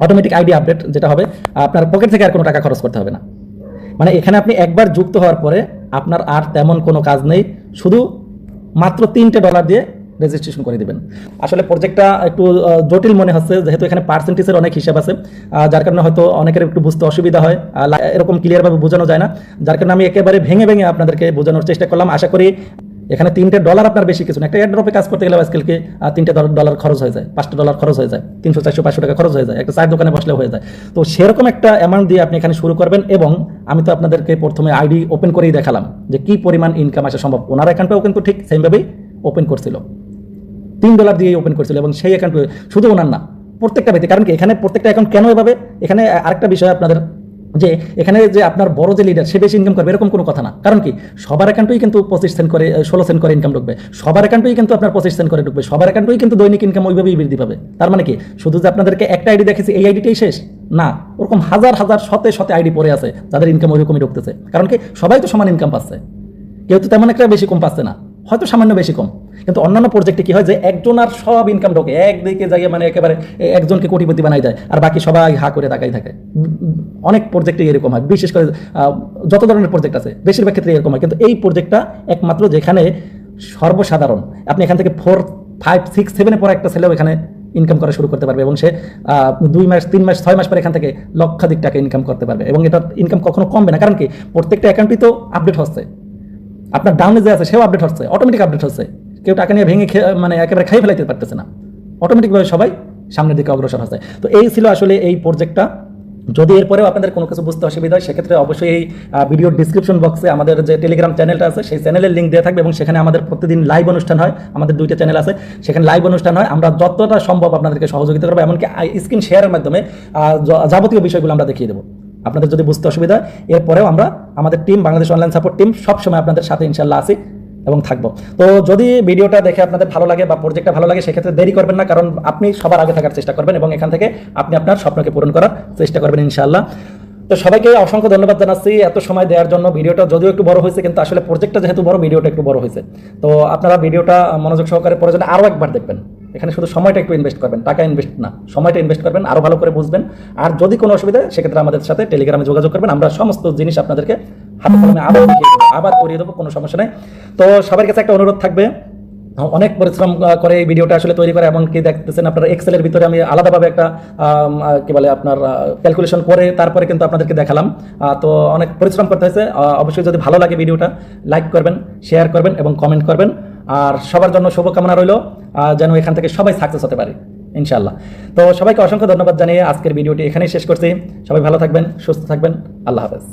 S1: অটোমেটিক আইডি আপডেট, যেটা হবে আপনার পকেট থেকে আর কোনো টাকা খরচ করতে হবে না। মানে এখানে আপনি একবার যুক্ত হওয়ার পরে আপনার আর তেমন কোনো কাজ নেই, শুধু মাত্র $3 দিয়ে রেজিস্ট্রেশন করে দিবেন। আসলে প্রজেক্টটা একটু জটিল মনে হচ্ছে, যেহেতু এখানে পার্সেন্টেজের অনেক হিসাব আছে, যার কারণে হয়তো অনেকের একটু বুঝতে অসুবিধা হয়, এরকম ক্লিয়ারভাবে বোঝানো যায় না, যার কারণে আমি একেবারে ভেঙে ভেঙে আপনাদেরকে বোঝানোর চেষ্টা করলাম। আশা করি এখানে $3 আপনার বেশি কিছু না। একটা এয়ারড্রপে কাজ করতে গেলে আজকালকে $3 খরচ হয়ে যায়, $5 খরচ হয়ে যায়, 300, 400, 500 টাকা খরচ হয়ে যায়, একটা চায়ের দোকানে বসলে হয়ে যায়। তো সেরকম একটা অ্যামাউন্ট দিয়ে আপনি এখানে শুরু করবেন। এবং আমি তো আপনাদেরকে প্রথমে আইডি ওপেন করেই দেখালাম যে কি পরিমাণ ইনকাম আসা সম্ভব। ওনার অ্যাকাউন্টটাও কিন্তু ঠিক সেমভাবেই ওপেন করছিল, $3 দিয়ে ওপেন করছিল, এবং সেই অ্যাকাউন্ট শুধু ওনার না, প্রত্যেকটা ব্যক্তি। কারণ কি এখানে প্রত্যেকটা অ্যাকাউন্ট কেন এভাবে, এখানে আরেকটা বিষয় আপনাদের, যে এখানে যে আপনার বড় যে লিডার সে বেশি ইনকাম করবে এরকম কোনো কথা না। কারণ কি সবার অ্যাকাউন্টেই কিন্তু 25 সেন্ট করে 16 সেন্ট করে ইনকাম ঢুকবে, সবার অ্যাকাউন্টেই কিন্তু আপনার 25 সেন্ট করে ঢুকবে, সবার অ্যাকাউন্টেই কিন্তু দৈনিক ইনকাম ওইভাবেই বৃদ্ধি পাবে। তার মানে কি শুধু যে আপনাদেরকে একটা আইডি দেখেছি এই আইডিটাই শেষ না, ওরকম হাজার হাজার শতে শতে আইডি পড়ে আছে যাদের ইনকাম ওইরকমই ঢুকতেছে। কারণ কি সবাই তো সমান ইনকাম পাচ্ছে, কেউ তো তেমন একটা বেশি কম পাচ্ছে না, হয়তো সামান্য বেশি কম। কিন্তু অন্যান্য প্রজেক্টে কি হয় যে একজন আর সব ইনকাম ঢোকে একদিকে যাইয়ে, মানে একেবারে একজনকে কোটিপতি বানাই দেয়, আর বাকি সবাই হা করে তাকাই থাকে। অনেক প্রজেক্টে এরকম হয়, বিশেষ করে যত ধরনের প্রজেক্ট আছে বেশিরভাগ ক্ষেত্রে এরকম হয়। কিন্তু এই প্রজেক্টটা একমাত্র যেখানে সর্বসাধারণ, আপনি এখান থেকে 4, 5, 6, 7 পরে একটা ছেলেও এখানে ইনকাম করা শুরু করতে পারবে, এবং সে 2 মাস, 3 মাস, 6 মাস পরে এখান থেকে লক্ষাধিক টাকা ইনকাম করতে পারবে। এবং এটা ইনকাম কখনো কমবে না, কারণ কি প্রত্যেকটা অ্যাকাউন্টই তো আপডেট হচ্ছে, আপনার ডাউনে যে আছে সেও আপডেট হচ্ছে, অটোমেটিক আপডেট হচ্ছে। কেউ টাকা নিয়ে ভেঙে মানে একেবারে খাই ফেলাইতে পারতেছে না, অটোমেটিকভাবে সবাই সামনের দিকে অগ্রসর হচ্ছে। তো এই ছিল আসলে এই প্রজেক্টটা। যদি এরপরেও আপনাদের কোনো কিছু বুঝতে অসুবিধা হয় সেক্ষেত্রে অবশ্যই এই ভিডিওর ডিসক্রিপশন বক্সে আমাদের যে টেলিগ্রাম চ্যানেলটা আছে সেই চ্যানেলের লিঙ্ক দেওয়া থাকবে, এবং সেখানে আমাদের প্রতিদিন লাইভ অনুষ্ঠান হয়। আমাদের 2টা চ্যানেল আছে, সেখানে লাইভ অনুষ্ঠান হয়। আমরা যতটা সম্ভব আপনাদেরকে সহযোগিতা করবো, এমনকি স্ক্রিন শেয়ারের মাধ্যমে যাবতীয় বিষয়গুলো আমরা দেখিয়ে দেবো আপনাদের যদি বুঝতে অসুবিধা হয়। এরপরেও আমরা আমাদের team, Bangladesh online support team, সবসময় আপনাদের সাথে ইনশাল্লাহ আছি এবং থাকবো। তো যদি ভিডিওটা দেখে আপনাদের ভালো লাগে বা প্রজেক্টটা ভালো লাগে সেক্ষেত্রে দেরি করবেন না, কারণ আপনি সবার আগে থাকার চেষ্টা করবেন এবং এখান থেকে আপনি আপনার স্বপ্নকে পূরণ করার চেষ্টা করবেন ইনশাআল্লাহ। তো সবাইকে অসংখ্য ধন্যবাদ জানাচ্ছি এত সময় দেওয়ার জন্য। ভিডিওটা যদিও একটু বড় হয়েছে, কিন্তু আসলে প্রজেক্টটা যেহেতু বড়, ভিডিওটা একটু বড় হয়েছে। তো আপনারা ভিডিওটা মনোযোগ সহকারে প্রয়োজনে আরও একবার দেখবেন। এখানে শুধু সময়টা একটু ইনভেস্ট করবেন, টাকা ইনভেস্ট না, সময়টা ইনভেস্ট করবেন, আরও ভালো করে বুঝবেন। আর যদি কোনো অসুবিধা সেক্ষেত্রে আমাদের সাথে টেলিগ্রামে যোগাযোগ করবেন, আমরা সমস্ত জিনিস আপনাদেরকে হাতে কলমে আবার দেখিয়ে দেবো, আবার করিয়ে দেবো, কোনো সমস্যা নেই। তো সবার কাছে একটা অনুরোধ থাকবে, অনেক পরিশ্রম করে এই ভিডিওটা আসলে তৈরি করে, এমনকি দেখতেছেন আপনারা এক্সেলের ভিতরে আমি আলাদাভাবে একটা কি বলে আপনার ক্যালকুলেশন করে তারপরে কিন্তু আপনাদেরকে দেখালাম। তো অনেক পরিশ্রম করতে হয়েছে। অবশ্যই যদি ভালো লাগে ভিডিওটা লাইক করবেন, শেয়ার করবেন এবং কমেন্ট করবেন। আর সবার জন্য শুভকামনা রইল, যেন এখান থেকে সবাই সাকসেস হতে পারে ইনশাআল্লাহ। তো সবাইকে অসংখ্য ধন্যবাদ জানিয়ে আজকের ভিডিওটি এখানেই শেষ করছি। সবাই ভালো থাকবেন, সুস্থ থাকবেন, আল্লাহ হাফেজ।